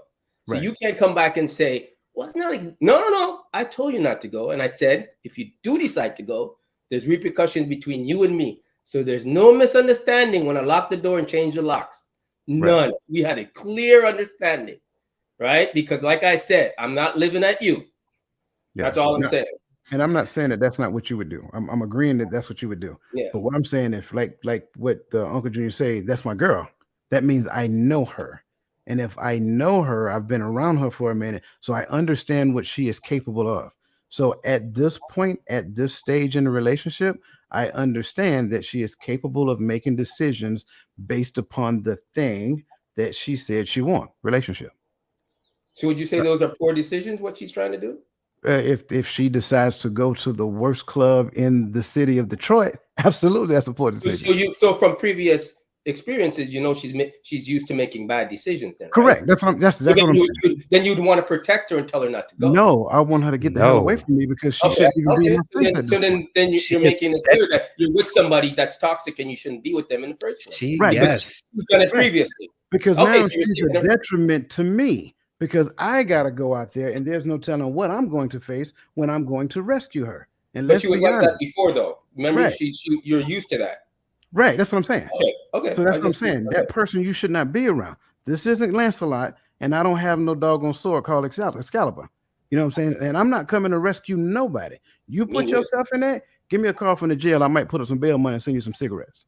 So you can't come back and say, well, it's not like, no. I told you not to go. And I said, if you do decide to go, there's repercussions between you and me. So there's no misunderstanding when I lock the door and change the locks. None. We had a clear understanding, right? Because like I said, I'm not living at you. Yeah. That's all I'm saying. And I'm not saying that that's not what you would do. I'm agreeing that that's what you would do. Yeah. But what I'm saying, if like what Uncle Junior say, that's my girl. That means I know her. And if I know her, I've been around her for a minute, so I understand what she is capable of. So at this point, at this stage in the relationship, I understand that she is capable of making decisions based upon the thing that she said she wants, relationship. So would you say those are poor decisions, what she's trying to do? If she decides to go to the worst club in the city of Detroit, absolutely, that's a poor decision. So from previous experiences, she's used to making bad decisions. Then correct. Right? That's exactly what I'm saying. Then you'd want to protect her and tell her not to go. No, I want her to get the hell away from me because she shouldn't even be in my face. So then you're making it clear that you're with somebody that's toxic and you shouldn't be with them in the first place. She's done it previously. Because now she's a detriment to me. Because I gotta go out there and there's no telling what I'm going to face when I'm going to rescue her. And but she was like that before, though. Remember, you're used to that. Right, that's what I'm saying. Okay. So that's what I'm saying. That person you should not be around. This isn't Lancelot, and I don't have no doggone sword called Excalibur. You know what I'm saying? And I'm not coming to rescue nobody. You put yourself in that, give me a call from the jail. I might put up some bail money and send you some cigarettes.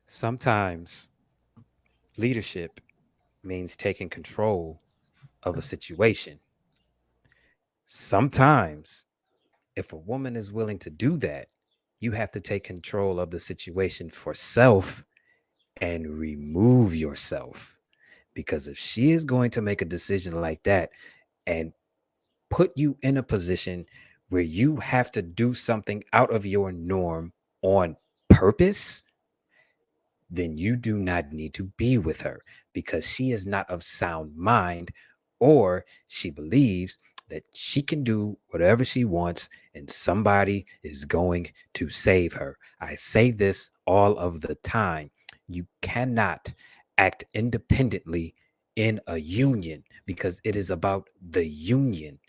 Sometimes leadership means taking control of a situation. Sometimes, if a woman is willing to do that, you have to take control of the situation for self and remove yourself. Because if she is going to make a decision like that and put you in a position where you have to do something out of your norm on purpose, then you do not need to be with her, because she is not of sound mind, or she believes that she can do whatever she wants and somebody is going to save her. I say this all of the time. You cannot act independently in a union, because it is about the union.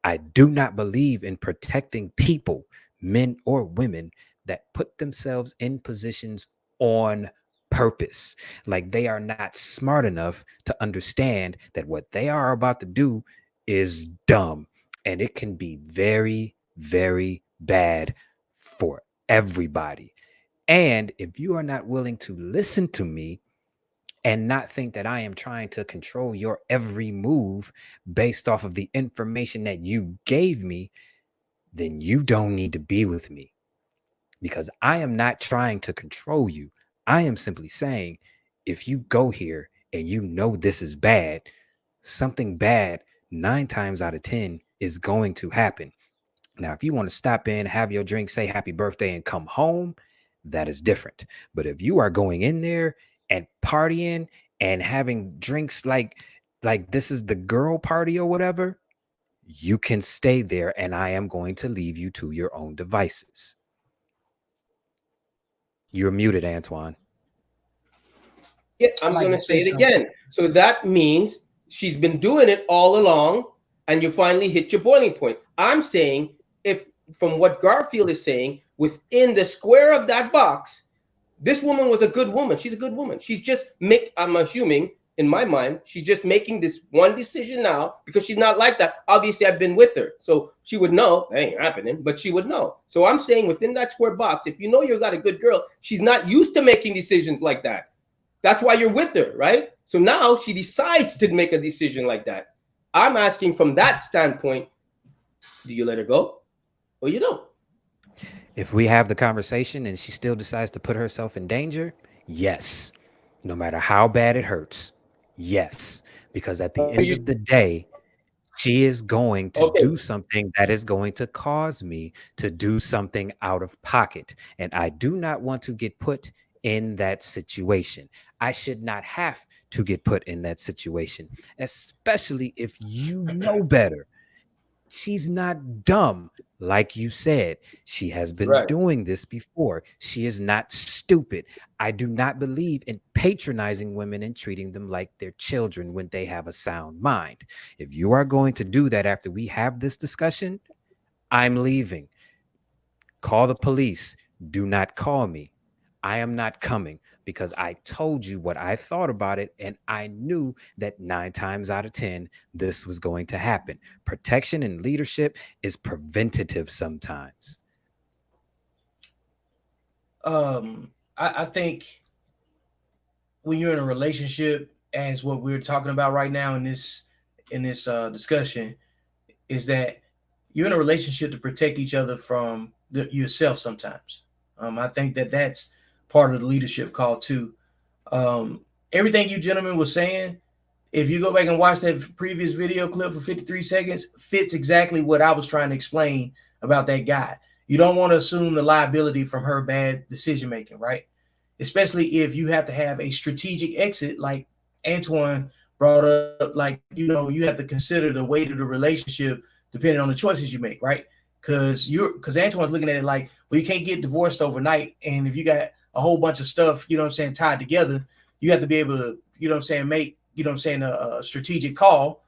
I do not believe in protecting people, men or women, that put themselves in positions on purpose. Like they are not smart enough to understand that what they are about to do is dumb. And it can be very, very bad for everybody. And if you are not willing to listen to me and not think that I am trying to control your every move based off of the information that you gave me, then you don't need to be with me, because I am not trying to control you. I am simply saying, if you go here and you know this is bad, something bad 9 times out of 10 is going to happen. Now, if you want to stop in, have your drink, say happy birthday, and come home, that is different. But if you are going in there and partying and having drinks like this is the girl party or whatever, you can stay there and I am going to leave you to your own devices. You're muted, Antoine. Yeah, I'm like going to to say say it something. again. So that means she's been doing it all along, and you finally hit your boiling point. I'm saying, if from what Garfield is saying, within the square of that box, this woman was a good woman. She's a good woman. She's just I'm assuming, in my mind, she's just making this one decision now because she's not like that. Obviously, I've been with her, so she would know that ain't happening, but she would know. So I'm saying, within that square box, if you know you've got a good girl, she's not used to making decisions like that. That's why you're with her, right? So now she decides to make a decision like that. I'm asking from that standpoint, do you let her go or you don't? If we have the conversation and she still decides to put herself in danger, yes. No matter how bad it hurts, yes. Because at the end of the day, she is going to Okay. do something that is going to cause me to do something out of pocket. And I do not want to get put in that situation. I should not have to get put in that situation, especially if you know better. She's not dumb. Like you said, she has been Right. doing this before. She is not stupid. I do not believe in patronizing women and treating them like they're children when they have a sound mind. If you are going to do that after we have this discussion, I'm leaving. Call the police. Do not call me. I am not coming, because I told you what I thought about it, and I knew that 9 times out of 10, this was going to happen. Protection and leadership is preventative sometimes. I think when you're in a relationship, as what we're talking about right now in this discussion, is that you're in a relationship to protect each other from yourself sometimes. I think that that's part of the leadership call too. Everything you gentlemen were saying, if you go back and watch that previous video clip for 53 seconds, fits exactly what I was trying to explain about that guy. You don't want to assume the liability from her bad decision making, right? Especially if you have to have a strategic exit, like Antoine brought up. Like, you have to consider the weight of the relationship depending on the choices you make, right? Because Antoine's looking at it like, well, you can't get divorced overnight, and if you got a whole bunch of stuff, tied together, you have to be able to, make, a strategic call.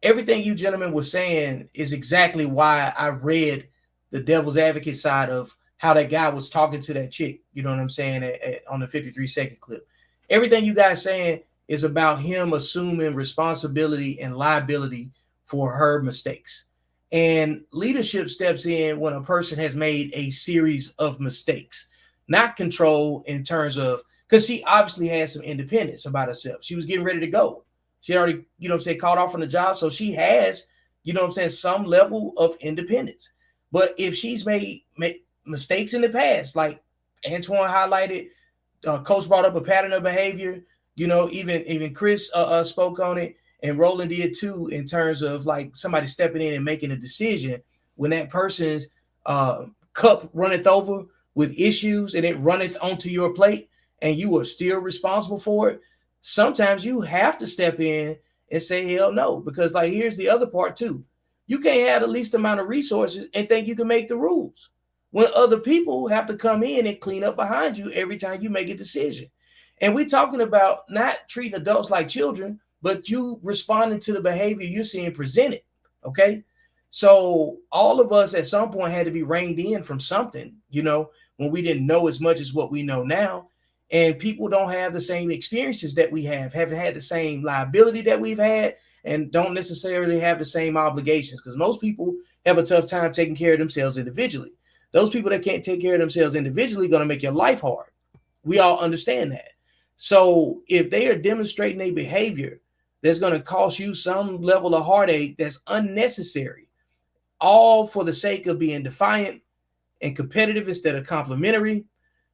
Everything you gentlemen were saying is exactly why I read the devil's advocate side of how that guy was talking to that chick, you know what I'm saying, on the 53-second clip. Everything you guys saying is about him assuming responsibility and liability for her mistakes. And leadership steps in when a person has made a series of mistakes, not control in terms of, because she obviously had some independence about herself. She was getting ready to go. She already, called off from the job. So she has you know what I'm saying, some level of independence. But if she's made mistakes in the past, like Antoine highlighted, Coach brought up a pattern of behavior, you know, even Chris spoke on it, and Roland did too, in terms of like somebody stepping in and making a decision when that person's cup runneth over with issues and it runneth onto your plate and you are still responsible for it. Sometimes you have to step in and say, hell no, because like, here's the other part too. You can't have the least amount of resources and think you can make the rules when other people have to come in and clean up behind you every time you make a decision. And we're talking about not treating adults like children, but you responding to the behavior you're seeing presented. Okay. So all of us at some point had to be reined in from something, you know, when we didn't know as much as what we know now. And people don't have the same experiences that we haven't had the same liability that we've had, and don't necessarily have the same obligations, because most people have a tough time taking care of themselves individually. Those people that can't take care of themselves individually are going to make your life hard. We all understand that. So if they are demonstrating a behavior that's going to cost you some level of heartache that's unnecessary, all for the sake of being defiant and competitive instead of complimentary,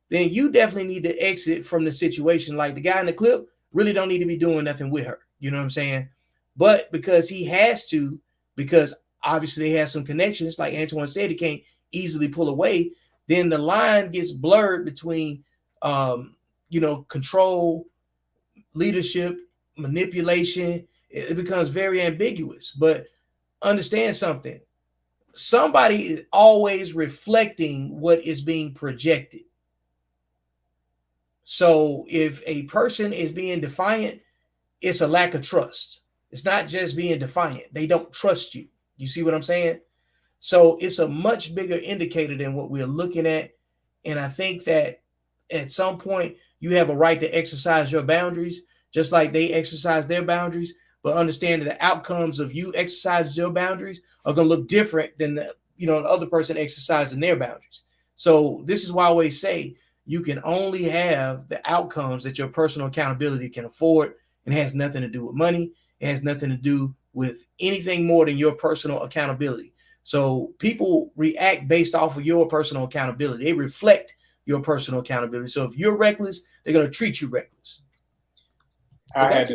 then you definitely need to exit from the situation. Like the guy in the clip really don't need to be doing nothing with her. You know what I'm saying? But because he has to, because obviously they have some connections, like Antoine said, he can't easily pull away, then the line gets blurred between, you know, control, leadership, manipulation. It becomes very ambiguous. But understand something. Somebody is always reflecting what is being projected. So if a person is being defiant, it's a lack of trust. It's not just being defiant. They don't trust you. You see what I'm saying? So it's a much bigger indicator than what we're looking at. And I think that at some point you have a right to exercise your boundaries, just like they exercise their boundaries, but understand that the outcomes of you exercising your boundaries are going to look different than the, you know, the other person exercising their boundaries. So this is why I always say you can only have the outcomes that your personal accountability can afford, and it has nothing to do with money. It has nothing to do with anything more than your personal accountability. So people react based off of your personal accountability. They reflect your personal accountability. So if you're reckless, they're going to treat you reckless. That's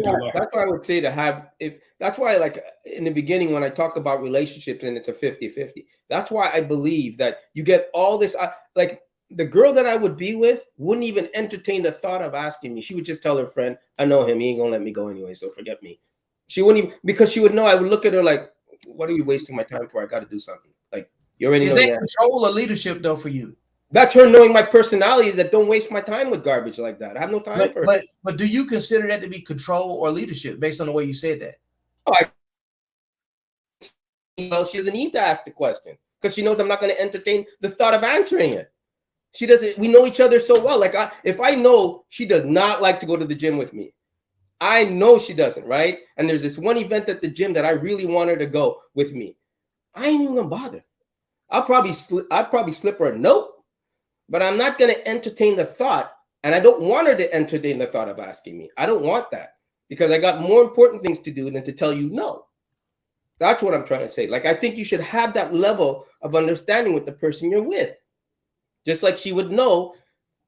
why I would say to have, if that's why, like in the beginning, when I talk about relationships and it's a 50-50, that's why I believe that you get all this, like the girl that I would be with wouldn't even entertain the thought of asking me. She would just tell her friend, I know him, he ain't gonna let me go anyway, so forget me. She wouldn't even, because she would know. I would look at her like, what are you wasting my time for? I got to do something. Like, you already know. Is that control or leadership though for you? That's her knowing my personality, that don't waste my time with garbage like that. I have no time for it. But do you consider that to be control or leadership based on the way you said that? Well, she doesn't need to ask the question because she knows I'm not going to entertain the thought of answering it. She doesn't. We know each other so well. Like, if I know she does not like to go to the gym with me, I know she doesn't, right? And there's this one event at the gym that I really want her to go with me. I ain't even gonna bother. I'll probably slip her a note, but I'm not gonna entertain the thought, and I don't want her to entertain the thought of asking me. I don't want that because I got more important things to do than to tell you no. That's what I'm trying to say. Like, I think you should have that level of understanding with the person you're with. Just like she would know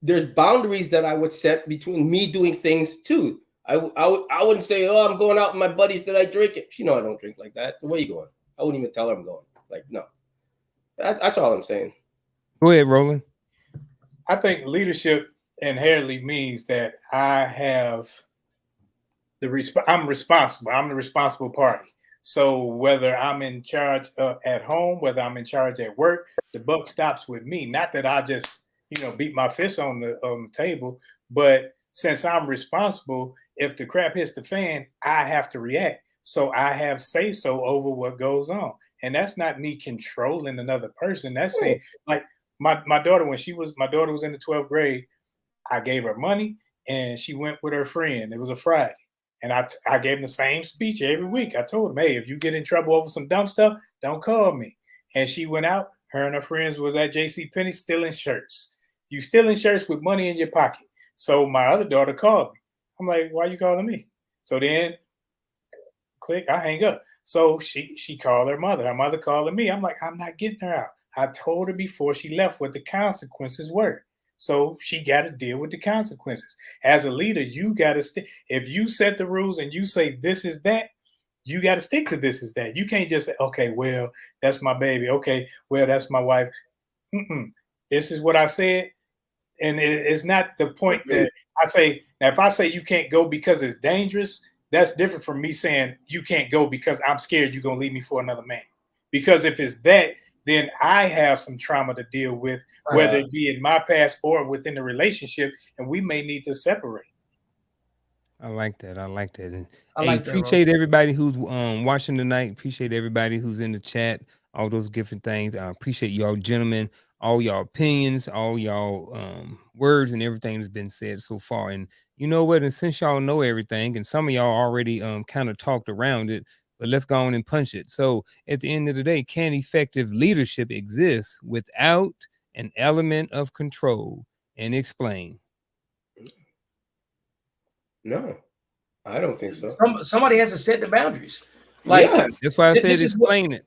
there's boundaries that I would set between me doing things too. I wouldn't say, oh, I'm going out with my buddies that I drink it. She know I don't drink like that. So where you going? I wouldn't even tell her I'm going. Like, no. That's all I'm saying. Go ahead, Roland. I think leadership inherently means that I have I'm responsible. I'm the responsible party. So whether I'm in charge at home, whether I'm in charge at work, the buck stops with me. Not that I just, beat my fist on the table, but since I'm responsible, if the crap hits the fan, I have to react. So I have say so over what goes on. And that's not me controlling another person. That's saying, like my daughter, my daughter was in the 12th grade, I gave her money and she went with her friend. It was a Friday. And I gave them the same speech every week. I told them, hey, if you get in trouble over some dumb stuff, don't call me. And she went out. Her and her friends was at JCPenney stealing shirts. You stealing shirts with money in your pocket. So my other daughter called me. I'm like, why are you calling me? So then, click, I hang up. So she called her mother. Her mother called me. I'm like, I'm not getting her out. I told her before she left what the consequences were. So she got to deal with the consequences. As a leader, you got to stick. If you set the rules and you say this is that, you got to stick to this is that. You can't just say, okay, well, that's my baby. Okay, well, that's my wife. This is what I said. And it's not the point that I say. Now, if I say you can't go because it's dangerous, that's different from me saying you can't go because I'm scared you're going to leave me for another man. Because if it's that, then I have some trauma to deal with, whether it be in my past or within the relationship, and we may need to separate. I like that. I like that. And I hey, like that, appreciate everybody who's watching tonight. Appreciate everybody who's in the chat, all those different things. I appreciate y'all gentlemen, all y'all opinions, all y'all words and everything that's been said so far. And you know what? And since y'all know everything, and some of y'all already kind of talked around it, but let's go on and punch it. So at the end of the day, can effective leadership exist without an element of control? And explain. No, I don't think so. Somebody has to set the boundaries. Like, yeah. That's why I said explain it.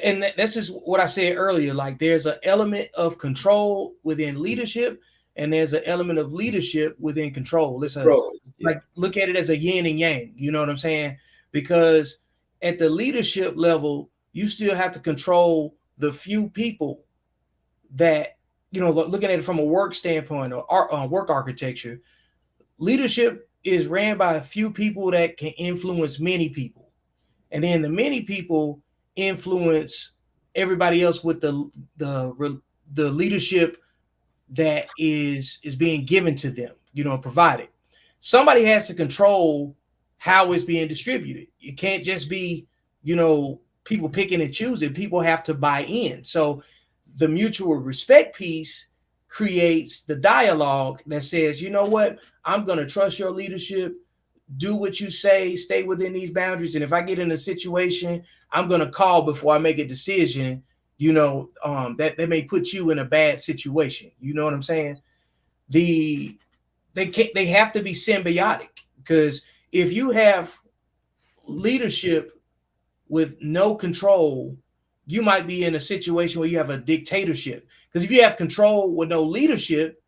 And that's just what I said earlier. Like, there's an element of control within leadership, and there's an element of leadership within control. It's like, look at it as a yin and yang. You know what I'm saying? Because at the leadership level, you still have to control the few people that, you know, looking at it from a work standpoint or work architecture. Leadership is ran by a few people that can influence many people, and then the many people influence everybody else with the leadership that is being given to them, you know, provided. Somebody has to control how it's being distributed. It can't just be, you know, people picking and choosing. People have to buy in. So the mutual respect piece creates the dialogue that says, you know what, I'm going to trust your leadership, do what you say, stay within these boundaries. And if I get in a situation, I'm going to call before I make a decision, you know, that may put you in a bad situation. You know what I'm saying? They have to be symbiotic, because if you have leadership with no control, you might be in a situation where you have a dictatorship. Because if you have control with no leadership,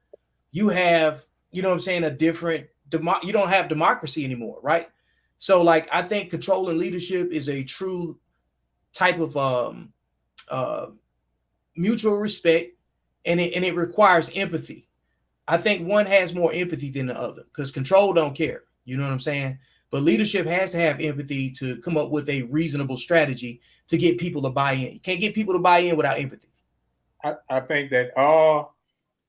you have, you know what I'm saying, a different, you don't have democracy anymore, right? So, like, I think control and leadership is a true type of mutual respect, and it requires empathy. I think one has more empathy than the other, because control don't care. You know what I'm saying? But leadership has to have empathy to come up with a reasonable strategy to get people to buy in. You can't get people to buy in without empathy. I think that all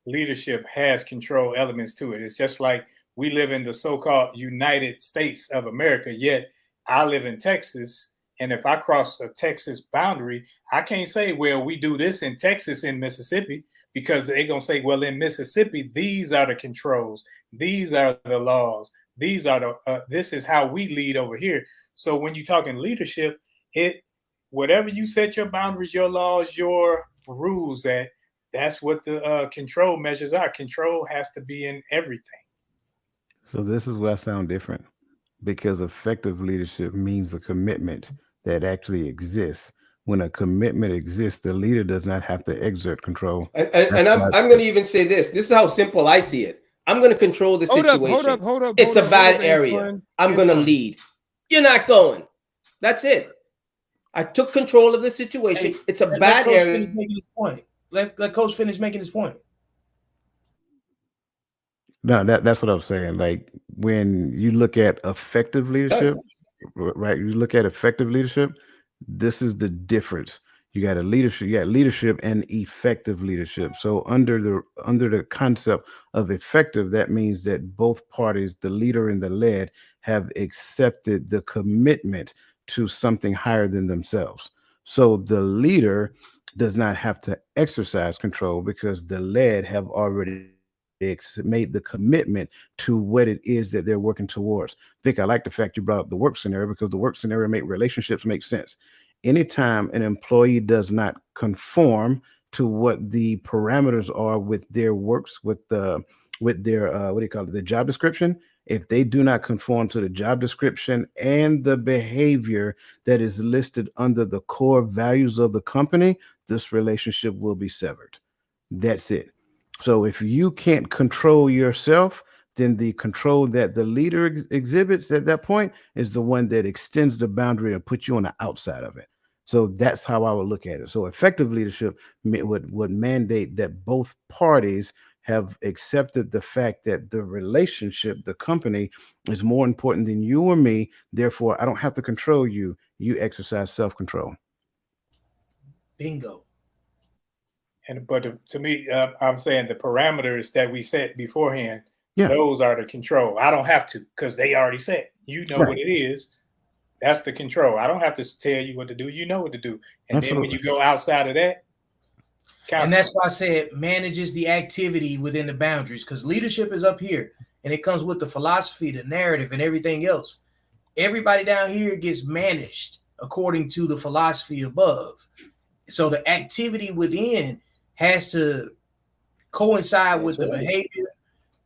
leadership has control elements to it. It's just like we live in the so-called United States of America, yet I live in Texas. And if I cross a Texas boundary, I can't say, well, we do this in Texas, in Mississippi, because they're going to say, well, in Mississippi, these are the controls. These are the laws. These are the, this is how we lead over here. So when you're talking leadership, whatever you set your boundaries, your laws, your rules at, that's what the control measures are. Control has to be in everything. So this is where I sound different, because effective leadership means a commitment that actually exists. When a commitment exists, the leader does not have to exert control. And I'm going to even say this. This is how simple I see it. I'm going to control the situation. Hold up. It's a bad area. I'm going to lead. You're not going. That's it. I took control of the situation. It's a bad area. Making his point. Let Coach finish making his point. No, that's what I'm saying. Like, when you look at effective leadership, right? You look at effective leadership. This is the difference. You got leadership and effective leadership. So under the concept of effective, that means that both parties, the leader and the led, have accepted the commitment to something higher than themselves. So the leader does not have to exercise control, because the led have already made the commitment to what it is that they're working towards. Vic, I like the fact you brought up the work scenario, because the work scenario relationships make sense. Anytime an employee does not conform to what the parameters are with their works, with their what do you call it, the job description, If they do not conform to the job description and the behavior that is listed under the core values of the company, this relationship will be severed. That's it. So if you can't control yourself, then the control that the leader exhibits at that point is the one that extends the boundary and puts you on the outside of it. So that's how I would look at it. So effective leadership would mandate that both parties have accepted the fact that the relationship, the company, is more important than you or me. Therefore, I don't have to control you. You exercise self-control. Bingo. But to me, I'm saying the parameters that we set beforehand, Yeah. those are the control. I don't have to, because they already set. You know Right. what it is. That's the control. I don't have to tell you what to do. You know what to do. And Absolutely. then when you go outside of that, And that's why I said manages the activity within the boundaries, because leadership is up here and it comes with the philosophy, the narrative, and everything else. Everybody down here gets managed according to the philosophy above. So the activity within has to coincide with the behavior,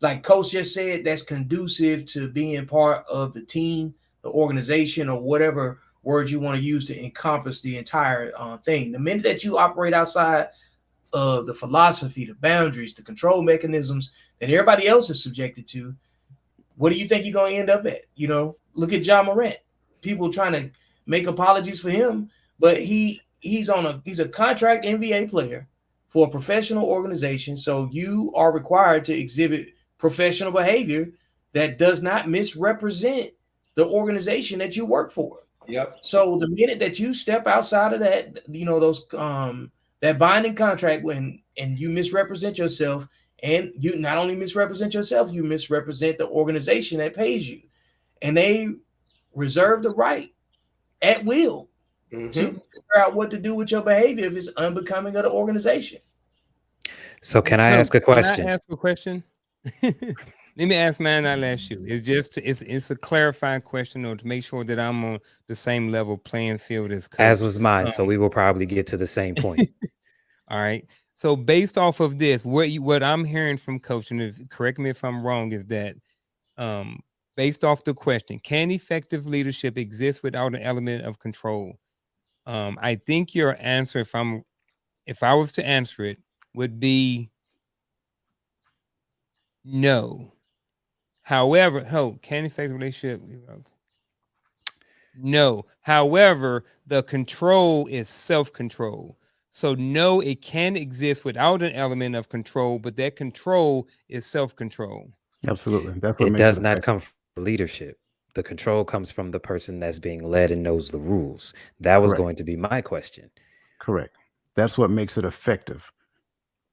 like Coach just said, that's conducive to being part of the team, the organization, or whatever word you want to use to encompass the entire thing. The minute that you operate outside of the philosophy, the boundaries, the control mechanisms that everybody else is subjected to, what do you think you're going to end up at? You know, look at John Morant. People trying to make apologies for him, but he's a contract NBA player for a professional organization. So you are required to exhibit professional behavior that does not misrepresent the organization that you work for. Yep. So the minute that you step outside of that, you know, those that binding contract, and you misrepresent yourself, and you not only misrepresent yourself, you misrepresent the organization that pays you, and they reserve the right at will to figure out what to do with your behavior if it's unbecoming of the organization. So can I ask a question? Can I ask a question? Let me ask mine. I'll ask you. It's a clarifying question, or to make sure that I'm on the same level playing field as Coach. As was mine, so we will probably get to the same point. All right. So based off of this, what I'm hearing from Coach, and correct me if I'm wrong, is that based off the question, can effective leadership exist without an element of control? I think your answer, if I was to answer it, would be no. However, can effective leadership? No. However, the control is self-control. So no, it can exist without an element of control, but that control is self-control. Absolutely. That's what It makes does it not effective. come from leadership. The control comes from the person that's being led and knows the rules. That was Correct. going to be my question. Correct. That's what makes it effective.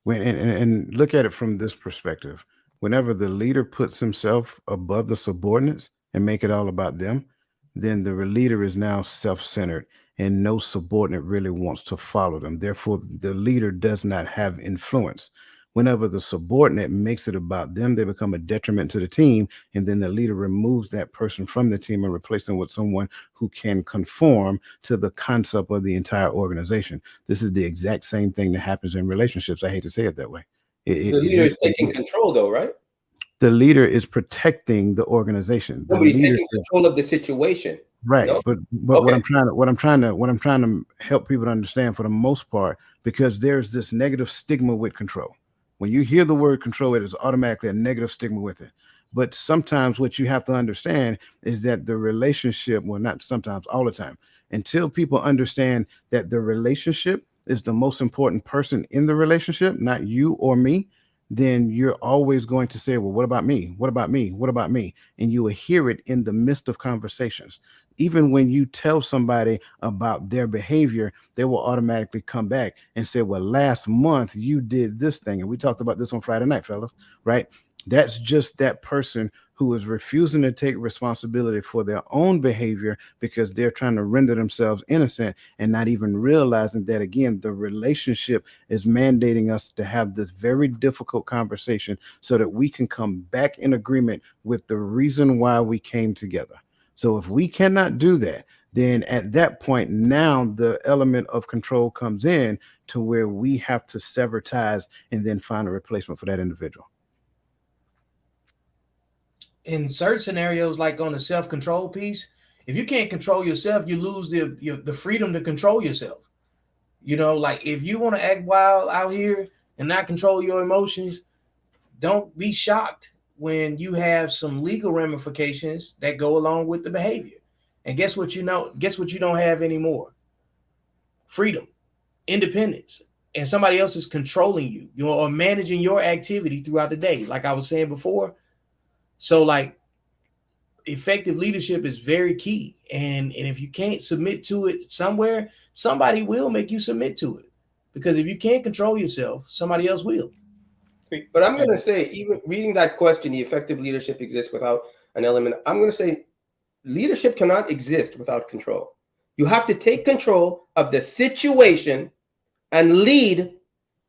And look at it from this perspective. Whenever the leader puts himself above the subordinates and make it all about them, then the leader is now self-centered, and no subordinate really wants to follow them. Therefore, the leader does not have influence. Whenever the subordinate makes it about them, they become a detriment to the team, and then the leader removes that person from the team and replaces them with someone who can conform to the concept of the entire organization. This is the exact same thing that happens in relationships. I hate to say it that way. The leader is taking control, though, right? The leader is protecting the organization. The Nobody's leader taking control of the situation. Right. No? But Okay. what I'm trying to help people to understand, for the most part, because there's this negative stigma with control. When you hear the word control, it is automatically a negative stigma with it. But sometimes what you have to understand is that the relationship, well, not sometimes, all the time, until people understand that the relationship is the most important person in the relationship, not you or me, then you're always going to say, well, what about me? What about me? What about me? And you will hear it in the midst of conversations. Even when you tell somebody about their behavior, they will automatically come back and say, well, last month you did this thing. And we talked about this on Friday night, fellas, right? That's just that person who is refusing to take responsibility for their own behavior because they're trying to render themselves innocent and not even realizing that, again, the relationship is mandating us to have this very difficult conversation so that we can come back in agreement with the reason why we came together. So if we cannot do that, then at that point, now the element of control comes in to where we have to sever ties and then find a replacement for that individual. in certain scenarios, like on the self-control piece, if you can't control yourself, you lose the freedom to control yourself. You know, like if you want to act wild out here and not control your emotions, don't be shocked when you have some legal ramifications that go along with the behavior. And guess what you know? Guess what you don't have anymore? Freedom, independence, and somebody else is controlling you, you know, or managing your activity throughout the day. Like I was saying before. So like effective leadership is very key. And if you can't submit to it somewhere, somebody will make you submit to it. Because if you can't control yourself, somebody else will. But I'm going to say, even reading that question, the effective leadership exists without an element. I'm going to say leadership cannot exist without control. You have to take control of the situation and lead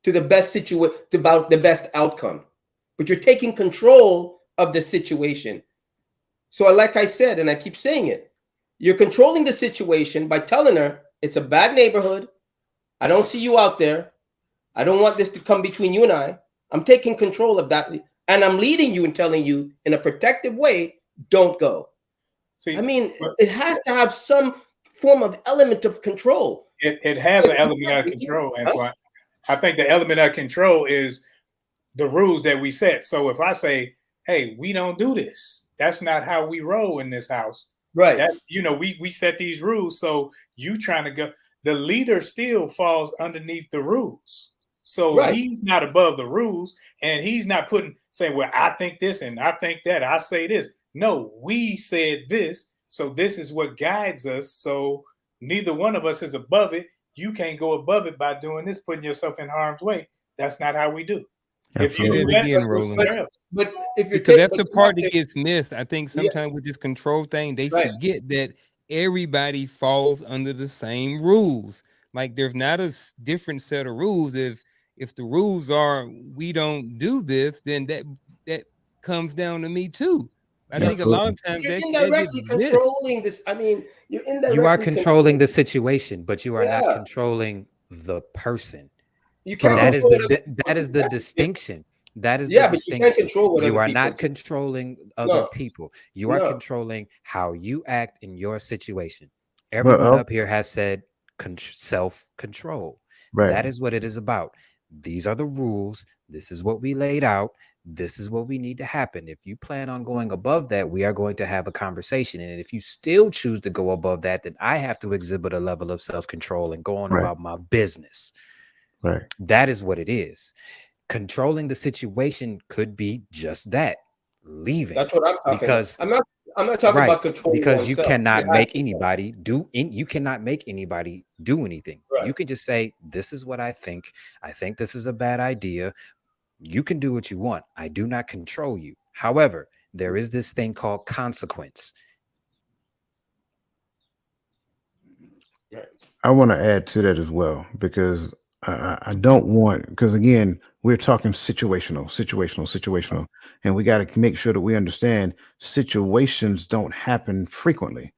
to the best situation, about the best outcome. But you're taking control of the situation. So like I said, and I keep saying it, you're controlling the situation by telling her it's a bad neighborhood. I don't see you out there. I don't want this to come between you and I. I'm taking control of that. And I'm leading you and telling you in a protective way, don't go. See, I mean, it has to have some form of element of control. It has an element of control, Antoine. I think the element of control is the rules that we set. So if I say, hey, we don't do this, that's not how we roll in this house. Right. That's, you know, we set these rules. So you trying to go, the leader still falls underneath the rules. So he's not above the rules, and he's not saying, well, I think this and I think that, I say this. No, we said this. So this is what guides us. So neither one of us is above it. You can't go above it by doing this, putting yourself in harm's way. That's not how we do. If you do that, but if you're because that's the part that gets missed. I think sometimes with this control thing, they forget that everybody falls under the same rules. Like there's not a different set of rules. If the rules are we don't do this, then that comes down to me too. I think a lot of times you're indirectly controlling this. I mean, you are controlling the situation, but you are not controlling the person. You can't. That is the distinction. That is the distinction. You can't control you are not controlling other people. You are controlling how you act in your situation. Everyone up here has said self-control. Right. That is what it is about. These are the rules. This is what we laid out. This is what we need to happen. If you plan on going above that, we are going to have a conversation. And if you still choose to go above that, then I have to exhibit a level of self-control and go on about my business. Right. That is what it is. Controlling the situation could be just that. Leaving. That's what I'm talking about. I'm not talking about control because you cannot make anybody do anything. Right. You can just say, this is what I think. I think this is a bad idea. You can do what you want. I do not control you. However, there is this thing called consequence. I want to add to that as well, because I don't want, because again, we're talking situational, and we got to make sure that we understand situations don't happen frequently,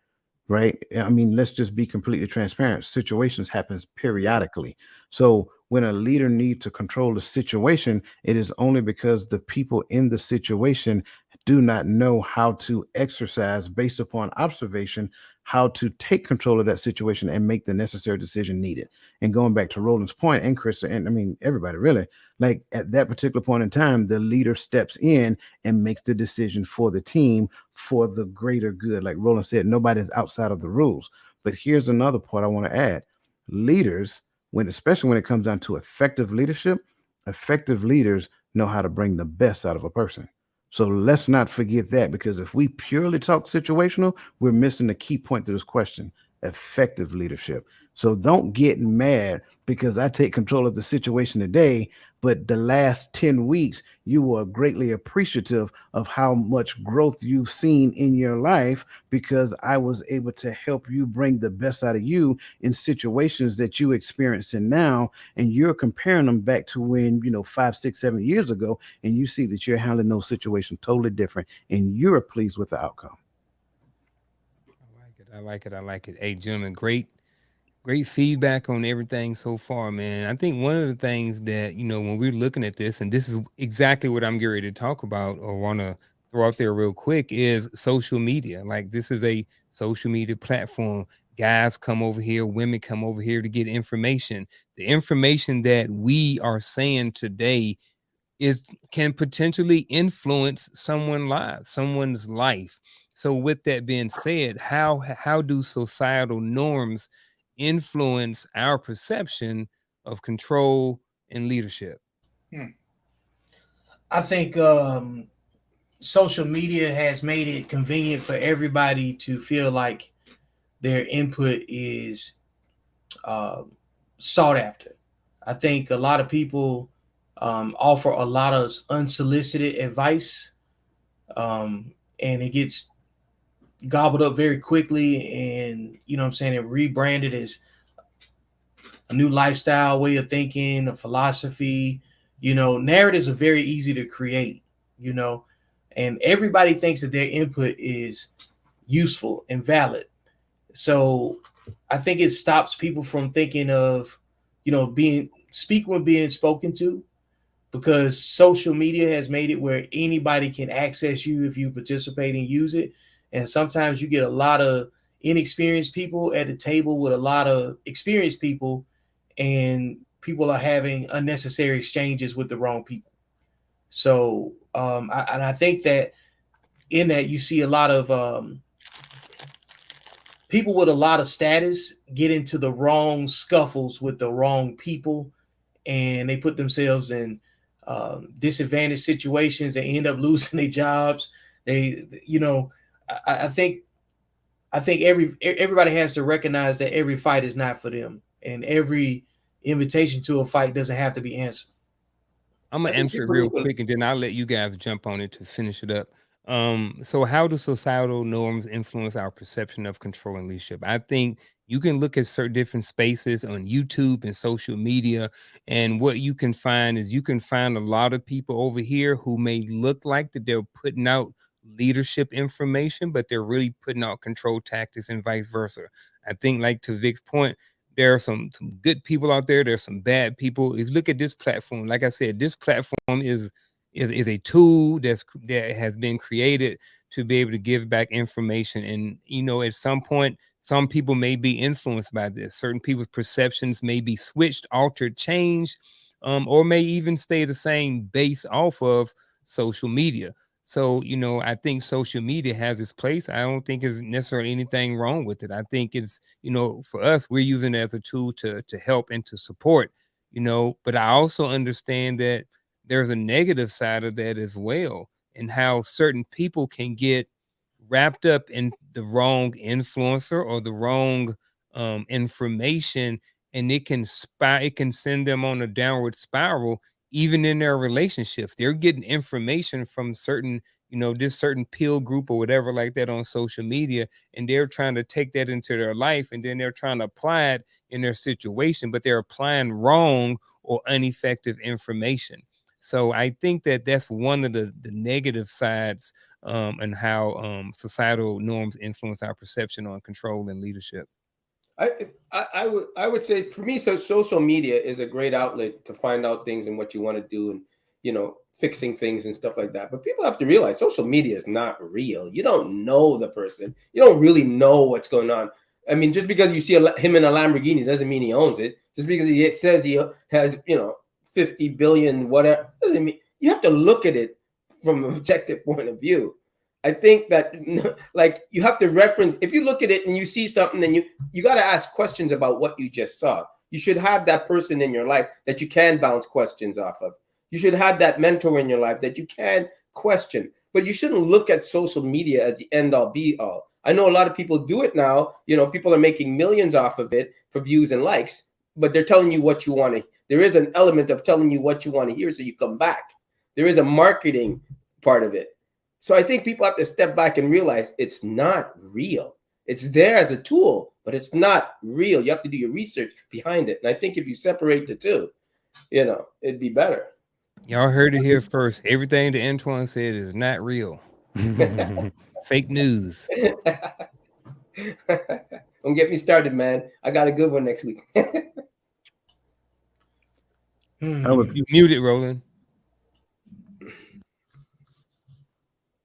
right? I mean, let's just be completely transparent. Situations happens periodically. So when a leader needs to control the situation, it is only because the people in the situation do not know how to exercise based upon observation, how to take control of that situation and make the necessary decision needed. And going back to Roland's point, and Chris, and I mean, everybody really, like at that particular point in time, the leader steps in and makes the decision for the team for the greater good. Like Roland said, nobody's outside of the rules. But here's another part I want to add. Leaders, especially when it comes down to effective leadership, effective leaders know how to bring the best out of a person. So let's not forget that, because if we purely talk situational, we're missing the key point to this question: effective leadership. So don't get mad because I take control of the situation today, but the last 10 weeks, you were greatly appreciative of how much growth you've seen in your life because I was able to help you bring the best out of you in situations that you experiencing now. And you're comparing them back to when, 5, 6, 7 years ago, and you see that you're handling those situations totally different and you're pleased with the outcome. I like it. Hey, gentlemen, great feedback on everything so far, man. I think one of the things that, when we're looking at this, and this is exactly what I'm getting ready to talk about or want to throw out there real quick is social media. Like, this is a social media platform. Guys come over here, women come over here to get information. The information that we are saying today can potentially influence someone's life. So with that being said, how do societal norms influence our perception of control and leadership? I think social media has made it convenient for everybody to feel like their input is sought after. I think a lot of people offer a lot of unsolicited advice, and it gets gobbled up very quickly, and you know what I'm saying, it rebranded as a new lifestyle, way of thinking, a philosophy. You know, narratives are very easy to create, you know, and everybody thinks that their input is useful and valid. So I think it stops people from thinking of, you know, speaking when being spoken to, because social media has made it where anybody can access you if you participate and use it. And sometimes you get a lot of inexperienced people at the table with a lot of experienced people, and people are having unnecessary exchanges with the wrong people. So I think that in that you see a lot of people with a lot of status get into the wrong scuffles with the wrong people, and they put themselves in disadvantaged situations. They end up losing their jobs. They, you know, I think everybody has to recognize that every fight is not for them, and every invitation to a fight doesn't have to be answered. I'm gonna answer it real quick, and then I'll let you guys jump on it to finish it up. So how do societal norms influence our perception of control and leadership? I think you can look at certain different spaces on YouTube and social media, and what you can find is you can find a lot of people over here who may look like that they're putting out leadership information, but they're really putting out control tactics and vice versa. I think, like to Vic's point, there are some good people out there. There's some bad people. If you look at this platform, like I said, this platform is a tool that has been created to be able to give back information. And you know, at some point, some people may be influenced by this. Certain people's perceptions may be switched, altered, changed, or may even stay the same based off of social media. So, you know, I think social media has its place. I don't think there's necessarily anything wrong with it. I think it's, you know, for us, we're using it as a tool to help and to support, you know, but I also understand that there's a negative side of that as well, and how certain people can get wrapped up in the wrong influencer or the wrong information, and it can send them on a downward spiral. Even in their relationships, they're getting information from certain, you know, this certain pill group or whatever like that on social media, and they're trying to take that into their life, and then they're trying to apply it in their situation, but they're applying wrong or ineffective information. So I think that that's one of the negative sides, and how societal norms influence our perception on control and leadership. I would say for me, so social media is a great outlet to find out things and what you want to do, and you know, fixing things and stuff like that. But people have to realize social media is not real. You don't know the person. You don't really know what's going on. I mean, just because you see him in a Lamborghini doesn't mean he owns it. Just because he says he has, you know, 50 billion whatever, doesn't mean. You have to look at it from an objective point of view. I think that, like, you have to reference. If you look at it and you see something, then you got to ask questions about what you just saw. You should have that person in your life that you can bounce questions off of. You should have that mentor in your life that you can question. But you shouldn't look at social media as the end all be all. I know a lot of people do it now. You know, people are making millions off of it for views and likes, but they're telling you what you want to. There is an element of telling you what you want to hear, so you come back. There is a marketing part of it. So I think people have to step back and realize it's not real. It's there as a tool, but it's not real. You have to do your research behind it. And I think if you separate the two, you know, it'd be better. Y'all heard it here first. Everything that Antoine said is not real. Fake news. Don't get me started, man. I got a good one next week. You muted, Roland.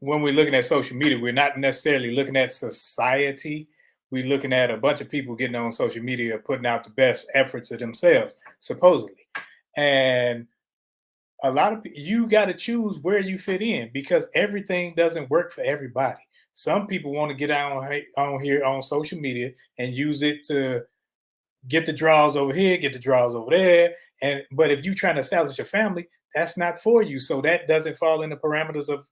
when we're looking at social media, we're not necessarily looking at society. We're looking at a bunch of people getting on social media, putting out the best efforts of themselves, supposedly. And a lot of you got to choose where you fit in, because everything doesn't work for everybody. Some people want to get on here on social media and use it to get the draws over here, get the draws over there. But if you're trying to establish a family, that's not for you. So that doesn't fall in the parameters of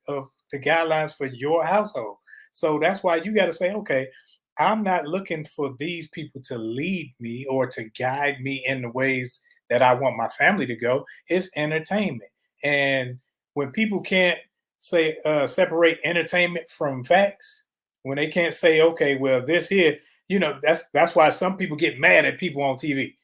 the guidelines for your household. So that's why you got to say, okay, I'm not looking for these people to lead me or to guide me in the ways that I want my family to go. It's entertainment. And when people can't separate entertainment from facts, when they can't say, okay, well, this here, that's why some people get mad at people on TV,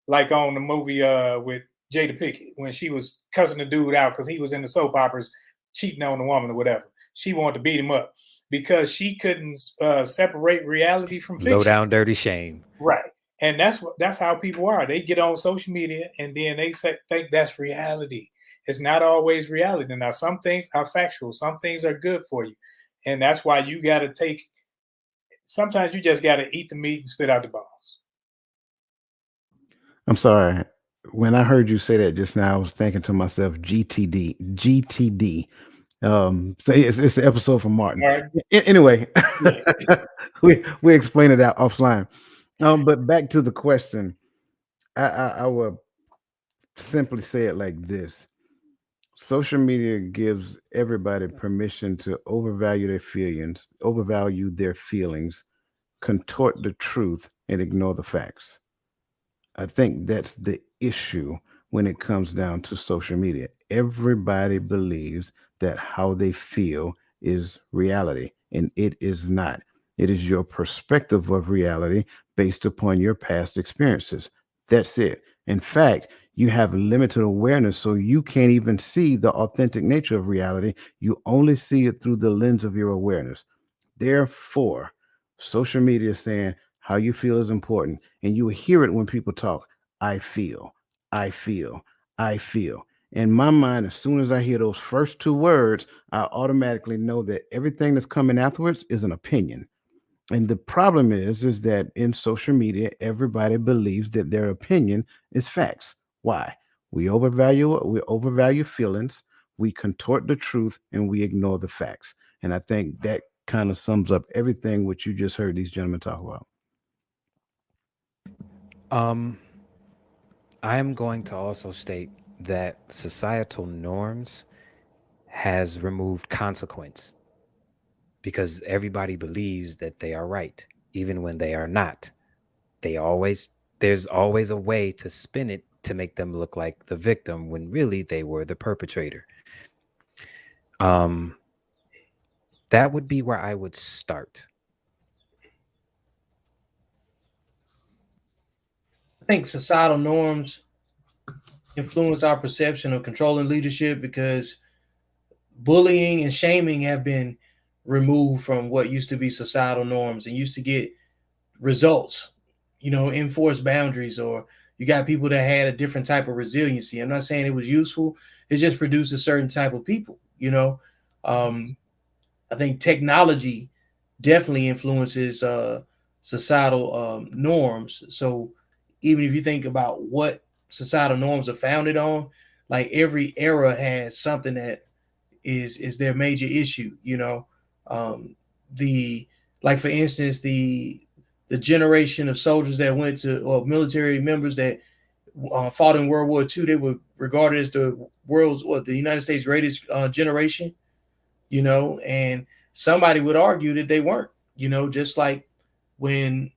like on the movie with Jada Pinkett, when she was cussing the dude out because he was in the soap operas cheating on the woman or whatever. She wanted to beat him up because she couldn't separate reality from fiction. Low down dirty shame. Right. And that's how people are. They get on social media and then they think that's reality. It's not always reality. Now, some things are factual. Some things are good for you. And that's why you got to sometimes you just got to eat the meat and spit out the bones. I'm sorry. When I heard you say that just now, I was thinking to myself, GTD. So it's the episode from Martin. Right. Anyway, we explain it out offline. But back to the question, I will simply say it like this: social media gives everybody permission to overvalue their feelings, contort the truth, and ignore the facts. I think that's the issue when it comes down to social media. Everybody believes that how they feel is reality, and it is not. It is your perspective of reality based upon your past experiences. That's it. In fact, you have limited awareness, so you can't even see the authentic nature of reality. You only see it through the lens of your awareness. Therefore, social media is saying how you feel is important. And you hear it when people talk. I feel, I feel, I feel. In my mind, as soon as I hear those first two words, I automatically know that everything that's coming afterwards is an opinion. And the problem is that in social media, everybody believes that their opinion is facts. Why? We overvalue feelings, we contort the truth, and we ignore the facts. And I think that kind of sums up everything what you just heard these gentlemen talk about. I am going to also state that societal norms has removed consequence, because everybody believes that they are right, even when they are not. There's always a way to spin it to make them look like the victim when really they were the perpetrator. That would be where I would start. I think societal norms influence our perception of controlling leadership, because bullying and shaming have been removed from what used to be societal norms and used to get results, enforce boundaries, or you got people that had a different type of resiliency. I'm not saying it was useful. It just produced a certain type of people, I think technology definitely influences societal norms. So even if you think about what societal norms are founded on, like every era has something that is their major issue. Like for instance, the generation of soldiers that went to, or military members that fought in World War II, they were regarded as the United States greatest generation. And somebody would argue that they weren't. Just like when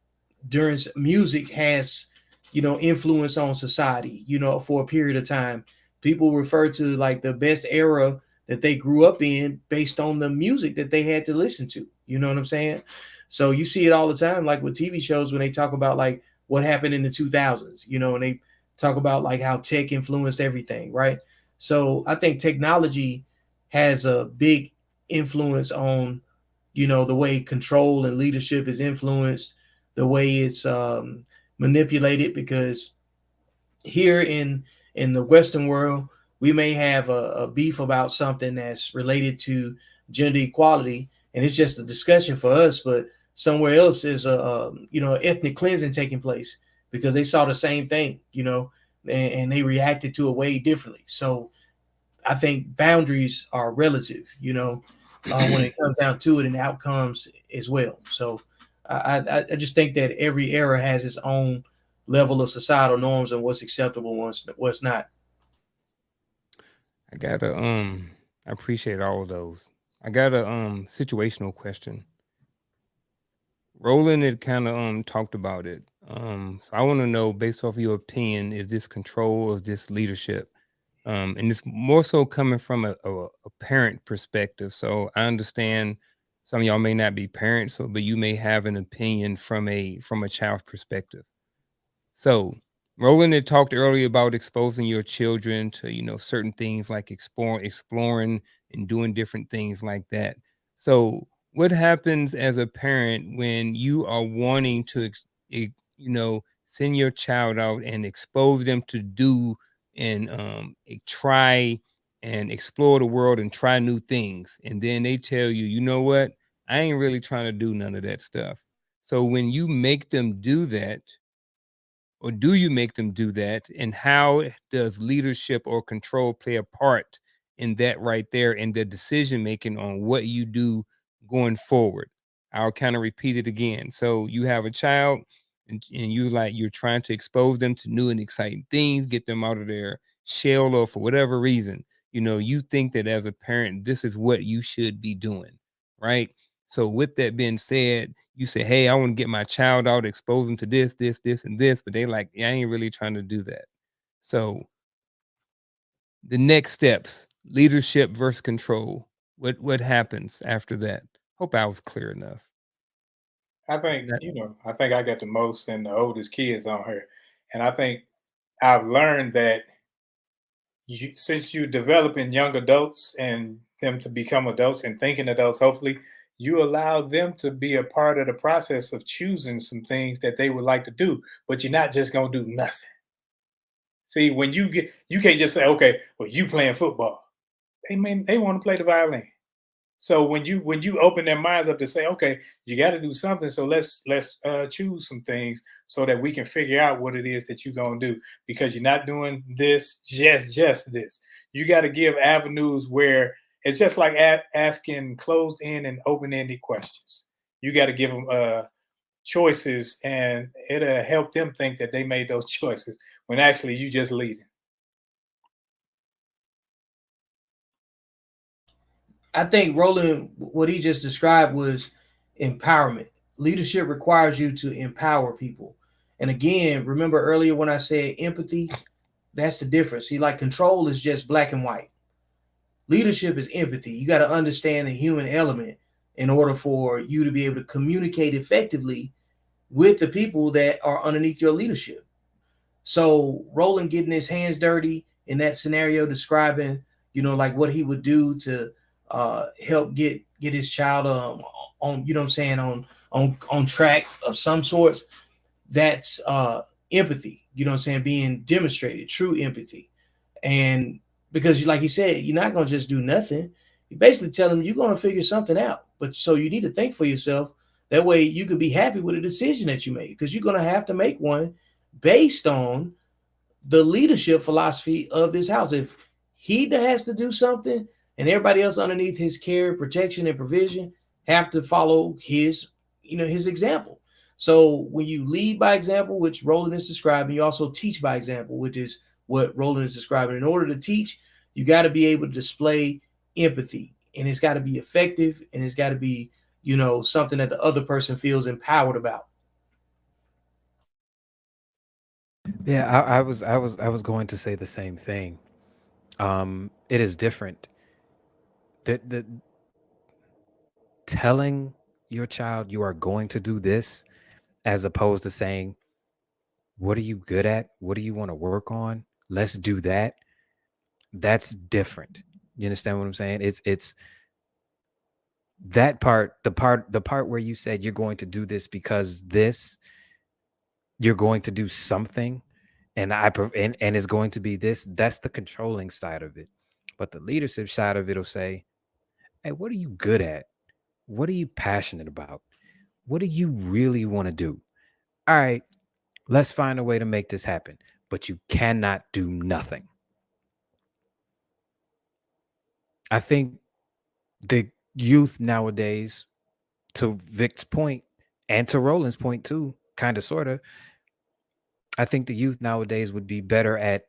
during music has influence on society, for a period of time, people refer to like the best era that they grew up in based on the music that they had to listen to. You know what I'm saying? So you see it all the time, like with TV shows, when they talk about like what happened in the 2000s, and they talk about like how tech influenced everything, right? So I think technology has a big influence on, the way control and leadership is influenced, the way it's manipulated, because here in the Western world, we may have a beef about something that's related to gender equality, and it's just a discussion for us, but somewhere else is ethnic cleansing taking place because they saw the same thing, and they reacted to it way differently. So I think boundaries are relative, when it comes down to it, and outcomes as well. So I just think that every era has its own level of societal norms and what's acceptable and what's not. I got a I appreciate all of those. I got a situational question. Roland had kind of talked about it. So I want to know, based off your opinion, is this control or is this leadership? And it's more so coming from a parent perspective. So I understand some of y'all may not be parents, but you may have an opinion from a child's perspective. So Roland had talked earlier about exposing your children to certain things like exploring and doing different things like that. So what happens as a parent when you are wanting to send your child out and expose them to do and try and explore the world and try new things, and then they tell you, you know what, I ain't really trying to do none of that stuff. So when you make them do that, or do you make them do that, and how does leadership or control play a part in that right there, in the decision making on what you do going forward? I'll kind of repeat it again. So you have a child, and you're trying to expose them to new and exciting things, get them out of their shell, or for whatever reason, you think that as a parent, this is what you should be doing, right? So with that being said, you say, hey, I want to get my child out, expose them to this, this, this, and this, but they like, yeah, I ain't really trying to do that. So the next steps, leadership versus control. What happens after that? Hope I was clear enough. I think, I think I got the most and the oldest kids on here. And I think I've learned that since you're developing young adults and them to become adults and thinking adults, hopefully, you allow them to be a part of the process of choosing some things that they would like to do, but you're not just going to do nothing. See, when you can't just say, okay, well, you playing football. They want to play the violin. So when you open their minds up to say, okay, you got to do something. So let's choose some things so that we can figure out what it is that you're gonna do, because you're not doing this just this. You got to give avenues where it's just like asking closed-end and open-ended questions. You got to give them choices, and it'll help them think that they made those choices when actually you just leading. I think Roland, what he just described was empowerment. Leadership requires you to empower people. And again, remember earlier when I said empathy, that's the difference. See, like control is just black and white. Leadership is empathy. You got to understand the human element in order for you to be able to communicate effectively with the people that are underneath your leadership. So Roland getting his hands dirty in that scenario, describing, like what he would do to help get his child on, what I'm saying, on track of some sorts. That's empathy, what I'm saying, being demonstrated, true empathy. And because like you said, you're not going to just do nothing. You basically tell them you're going to figure something out. But so you need to think for yourself. That way you can be happy with the decision that you made, because you're going to have to make one based on the leadership philosophy of this house. If he has to do something and everybody else underneath his care, protection, and provision have to follow his example. So when you lead by example, which Roland is describing, you also teach by example, which is what Roland is describing. In order to teach, you got to be able to display empathy, and it's got to be effective, and it's got to be, something that the other person feels empowered about. Yeah, I was going to say the same thing. It is different. The telling your child you are going to do this, as opposed to saying, what are you good at? What do you want to work on? Let's do that. That's different. You understand what I'm saying? It's that part, the part where you said you're going to do this because you're going to do something, and and it's going to be this. That's the controlling side of it. But the leadership side of it will say, Hey, what are you good at? What are you passionate about? What do you really want to do? All right, let's find a way to make this happen. But you cannot do nothing. I think the youth nowadays, to Vic's point and to Roland's point too, kind of, sort of, I think the youth nowadays would be better at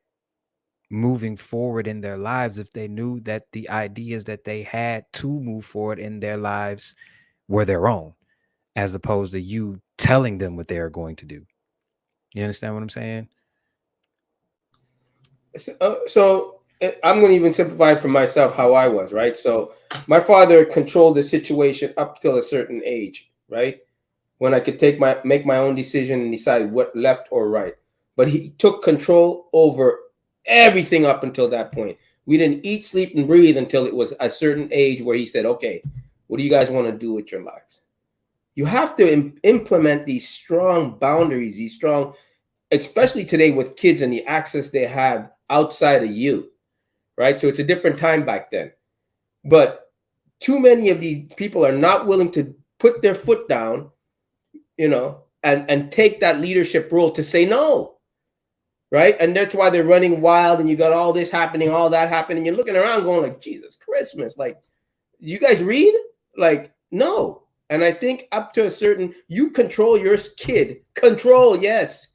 moving forward in their lives if they knew that the ideas that they had to move forward in their lives were their own, as opposed to you telling them what they are going to do. You understand what I'm saying? So I'm going to even simplify it for myself how I was, right? So my father controlled the situation up till a certain age, right? When I could make my own decision and decide what left or right. But he took control over everything up until that point. We didn't eat, sleep, and breathe until it was a certain age where he said, okay, what do you guys want to do with your lives? You have to implement these strong boundaries, these strong, especially today with kids and the access they have outside of you, right? So it's a different time back then. But too many of these people are not willing to put their foot down, and take that leadership role to say no, right? And that's why they're running wild, and you got all this happening, all that happening. You're looking around going like, Jesus Christmas, like, you guys read? Like, no. And I think up to a certain, you control your kid. Control, yes.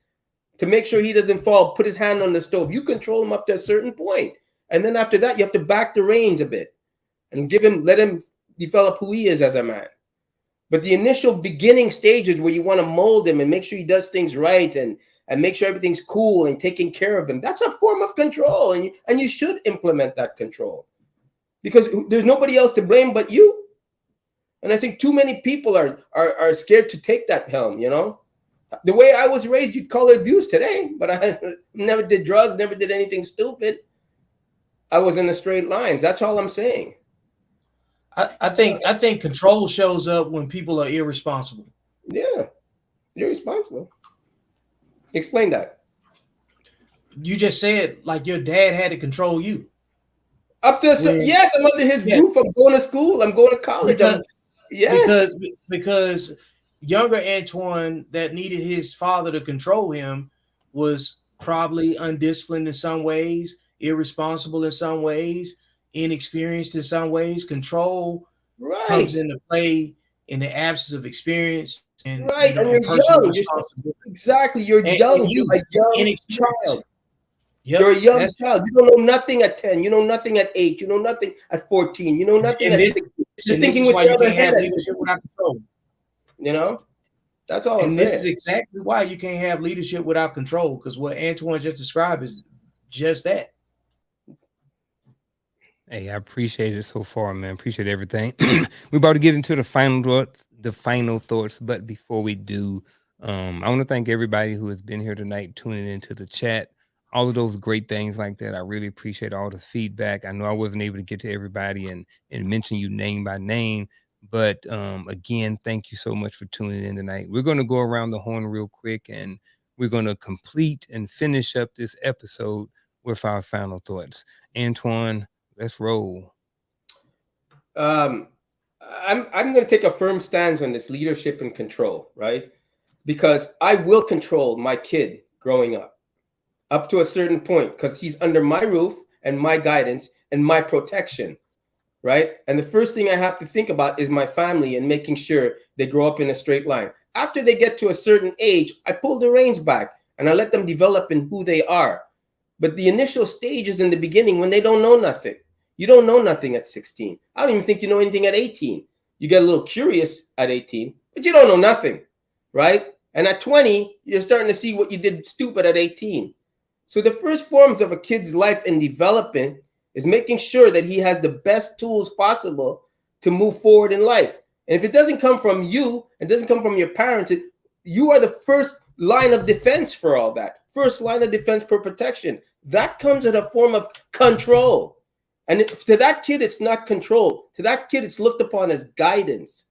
To make sure he doesn't fall, put his hand on the stove. You control him up to a certain point. And then after that, you have to back the reins a bit and let him develop who he is as a man. But the initial beginning stages where you want to mold him and make sure he does things right and make sure everything's cool and taking care of him, that's a form of control. And you should implement that control because there's nobody else to blame but you. And I think too many people are scared to take that helm, The way I was raised, you'd call it abuse today, but I never did drugs, never did anything stupid. I was in a straight line. That's all I'm saying. I think control shows up when people are irresponsible. Yeah, irresponsible. Explain that. You just said like your dad had to control you. Up to yes, I'm under his roof. I'm going to school. I'm going to college. Because younger Antoine that needed his father to control him was probably undisciplined in some ways, irresponsible in some ways, inexperienced in some ways. Control comes into play in the absence of experience and and you're young. Exactly, you're young. You're a young child. Yep. You're a young child. You don't know nothing at 10. You know nothing at 8. You know nothing at 14. You know nothing at 16. You're thinking with your other head. Leadership without control. That's all. And this is exactly why you can't have leadership without control, because what Antoine just described is just that. Hey, I appreciate it so far, man. Appreciate everything. We're about to get into the final thoughts, but before we do, I want to thank everybody who has been here tonight, tuning into the chat. All of those great things like that. I really appreciate all the feedback. I know I wasn't able to get to everybody and mention you name by name, but again, thank you so much for tuning in tonight. We're going to go around the horn real quick, and we're going to complete and finish up this episode with our final thoughts. Antoine, let's roll. I'm going to take a firm stance on this leadership and control, right? Because I will control my kid growing up to a certain point, because he's under my roof and my guidance and my protection, right? And the first thing I have to think about is my family and making sure they grow up in a straight line. After they get to a certain age, I pull the reins back and I let them develop in who they are. But the initial stages in the beginning, when they don't know nothing, you don't know nothing at 16. I don't even think you know anything at 18. You get a little curious at 18, but you don't know nothing, right? And at 20, you're starting to see what you did stupid at 18. So the first forms of a kid's life and development is making sure that he has the best tools possible to move forward in life. And if it doesn't come from you, it doesn't come from your parents, you are the first line of defense for all that. First line of defense for protection. That comes in a form of control. And to that kid, it's not control. To that kid, it's looked upon as guidance.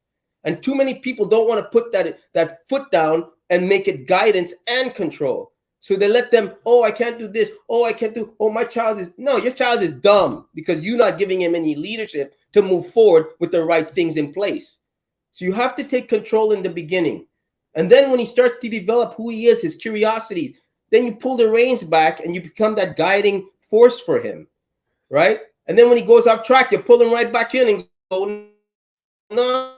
And too many people don't want to put that foot down and make it guidance and control. So they let them, I can't do this. I can't do, your child is dumb because you're not giving him any leadership to move forward with the right things in place. So you have to take control in the beginning. And then when he starts to develop who he is, his curiosities, then you pull the reins back and you become that guiding force for him, right? And then when he goes off track, you pull him right back in and go, no.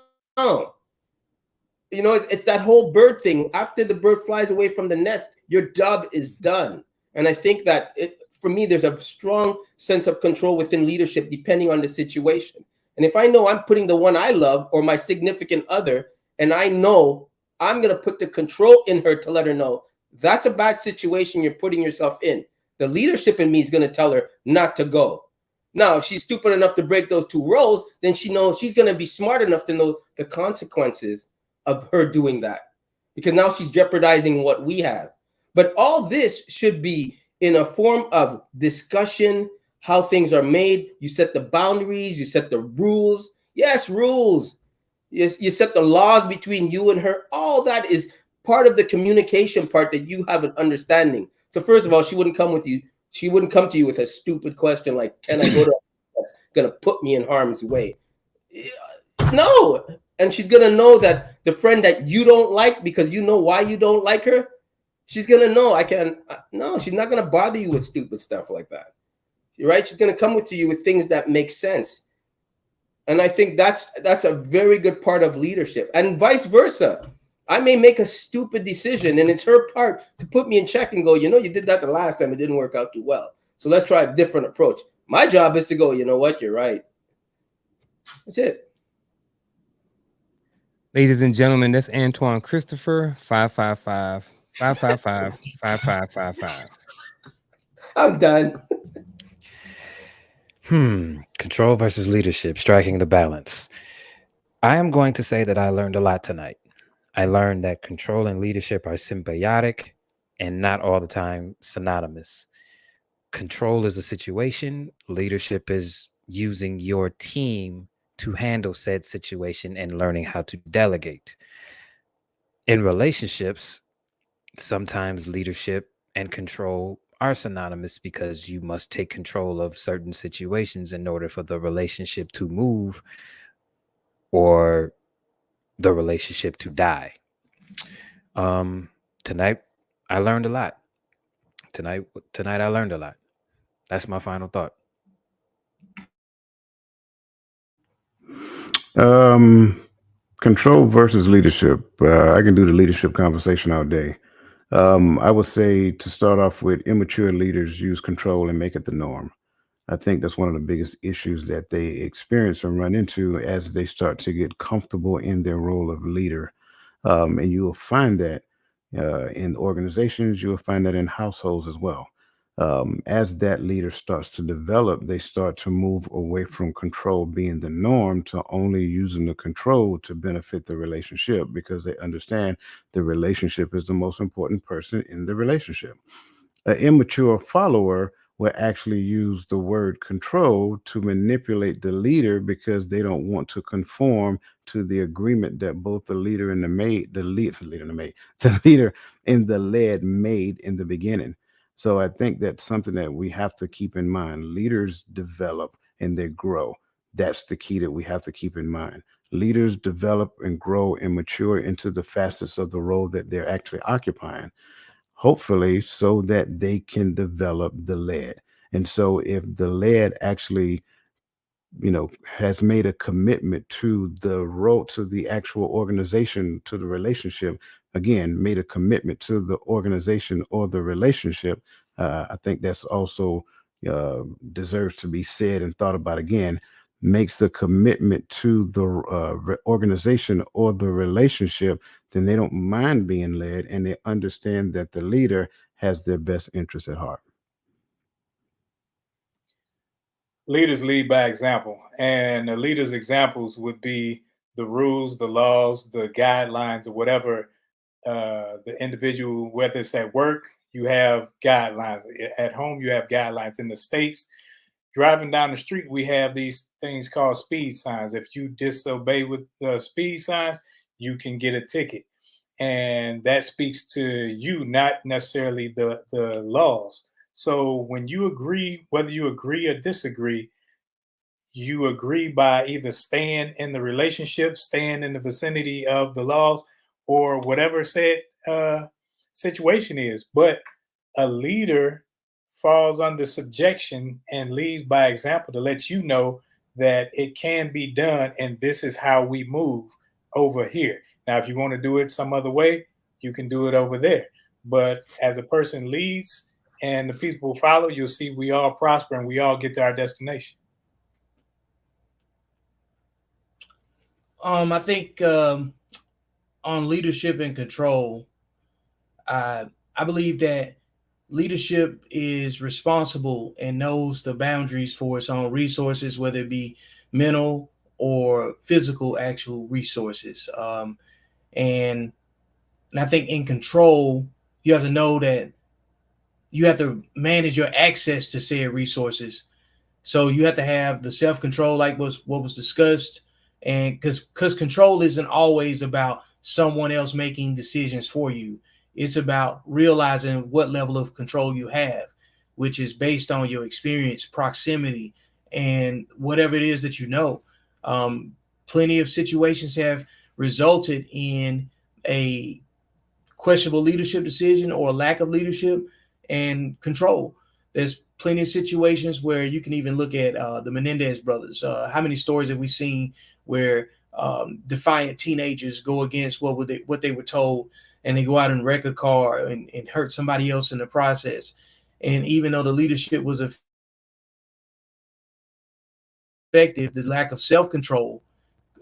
You know, it's that whole bird thing. After the bird flies away from the nest, your job is done. And I think that for me, there's a strong sense of control within leadership, depending on the situation. And if I know I'm putting the one I love or my significant other, and I know I'm going to put the control in her to let her know that's a bad situation you're putting yourself in, the leadership in me is going to tell her not to go. Now, if she's stupid enough to break those two roles, then she knows she's going to be smart enough to know the consequences of her doing that, because now she's jeopardizing what we have. But all this should be in a form of discussion, how things are made. You set the boundaries, you set the rules. Yes, rules. Yes, you set the laws between you and her. All that is part of the communication part that you have an understanding. So first of all, she wouldn't come to you with a stupid question like, can I go to that's gonna put me in harm's way? No. And she's gonna know that the friend that you don't like, because you know why you don't like her, she's gonna know no, she's not gonna bother you with stupid stuff like that. You're right. She's gonna come with you with things that make sense. And I think that's a very good part of leadership, and vice versa. I may make a stupid decision, and it's her part to put me in check and go, you did that the last time, it didn't work out too well. So let's try a different approach. My job is to go, you know what, you're right. That's it. Ladies and gentlemen, that's Antoine Christopher, 555-555-5555. I'm done. Control versus leadership, striking the balance. I am going to say that I learned a lot tonight. I learned that control and leadership are symbiotic and not all the time synonymous. Control is a situation. Leadership is using your team to handle said situation and learning how to delegate. In relationships, sometimes leadership and control are synonymous because you must take control of certain situations in order for the relationship to move or the relationship to die. Tonight I learned a lot. Tonight I learned a lot. That's my final thought. Control versus leadership. I can do the leadership conversation all day. I would say, to start off with, immature leaders use control and make it the norm. I think that's one of the biggest issues that they experience and run into as they start to get comfortable in their role of leader. And you will find that in organizations, you will find that in households as well. As that leader starts to develop, they start to move away from control being the norm to only using the control to benefit the relationship, because they understand the relationship is the most important person in the relationship. An immature follower will actually use the word control to manipulate the leader because they don't want to conform to the agreement that both the leader and the leader and the led made in the beginning. So I think that's something that we have to keep in mind. Leaders develop and they grow. That's the key that we have to keep in mind. Leaders develop and grow and mature into the facets of the role that they're actually occupying, hopefully so that they can develop the lead. And so if the lead actually, has made a commitment to the role, to the actual organization, to the relationship, again, made a commitment to the organization or the relationship, I think that's also deserves to be said and thought about again. Makes the commitment to the organization or the relationship, then they don't mind being led and they understand that the leader has their best interests at heart. Leaders lead by example, and the leaders' examples would be the rules, the laws, the guidelines, or whatever the individual, whether it's at work, you have guidelines. At home, you have guidelines. In the States, driving down the street, we have these things called speed signs. If you disobey with the speed signs, you can get a ticket. And that speaks to you, not necessarily the laws. So when you agree, whether you agree or disagree, you agree by either staying in the relationship, staying in the vicinity of the laws, or whatever said situation is. But a leader falls under subjection and leads by example to let you know that it can be done, and this is how we move over here. Now, if you want to do it some other way, you can do it over there. But as a person leads and the people follow, you'll see we all prosper and we all get to our destination. I think on leadership and control, I believe that leadership is responsible and knows the boundaries for its own resources, whether it be mental or physical actual resources. And I think in control, you have to know that you have to manage your access to said resources. So you have to have the self-control, like what was discussed, and because control isn't always about someone else making decisions for you. It's about realizing what level of control you have, which is based on your experience, proximity, and whatever it is that you know. Plenty of situations have resulted in a questionable leadership decision or lack of leadership and control. There's plenty of situations where you can even look at the Menendez brothers. How many stories have we seen where defiant teenagers go against what they were told, and they go out and wreck a car and hurt somebody else in the process? And even though the leadership was effective, the lack of self-control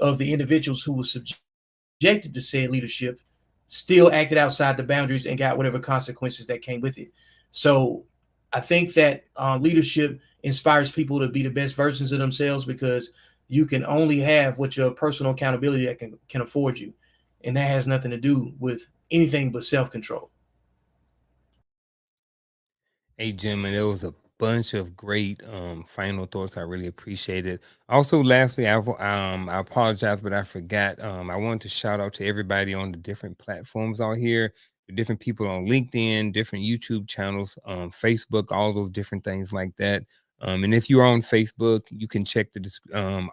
of the individuals who were subjected to said leadership still acted outside the boundaries and got whatever consequences that came with it. So I think that leadership inspires people to be the best versions of themselves, because you can only have what your personal accountability that can afford you. And that has nothing to do with anything but self-control. Hey, Jim, and there was a bunch of great final thoughts. I really appreciate it. Also, lastly, I apologize, but I forgot. I wanted to shout out to everybody on the different platforms out here, the different people on LinkedIn, different YouTube channels, Facebook, all those different things like that. And if you're on Facebook, you can check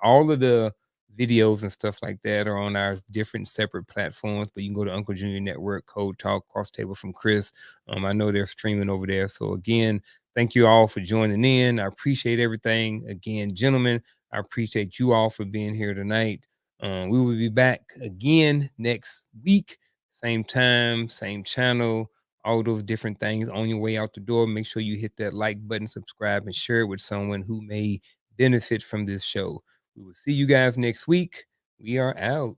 all of the videos and stuff like that are on our different separate platforms. But you can go to Uncle Junior Network, Code Talk, Cross Table from Chris. I know they're streaming over there. So again, thank you all for joining in. I appreciate everything. Again, gentlemen, I appreciate you all for being here tonight. We will be back again next week, same time, same channel, all those different things. On your way out the door, make sure you hit that like button, subscribe, and share it with someone who may benefit from this show. We will see you guys next week. We are out.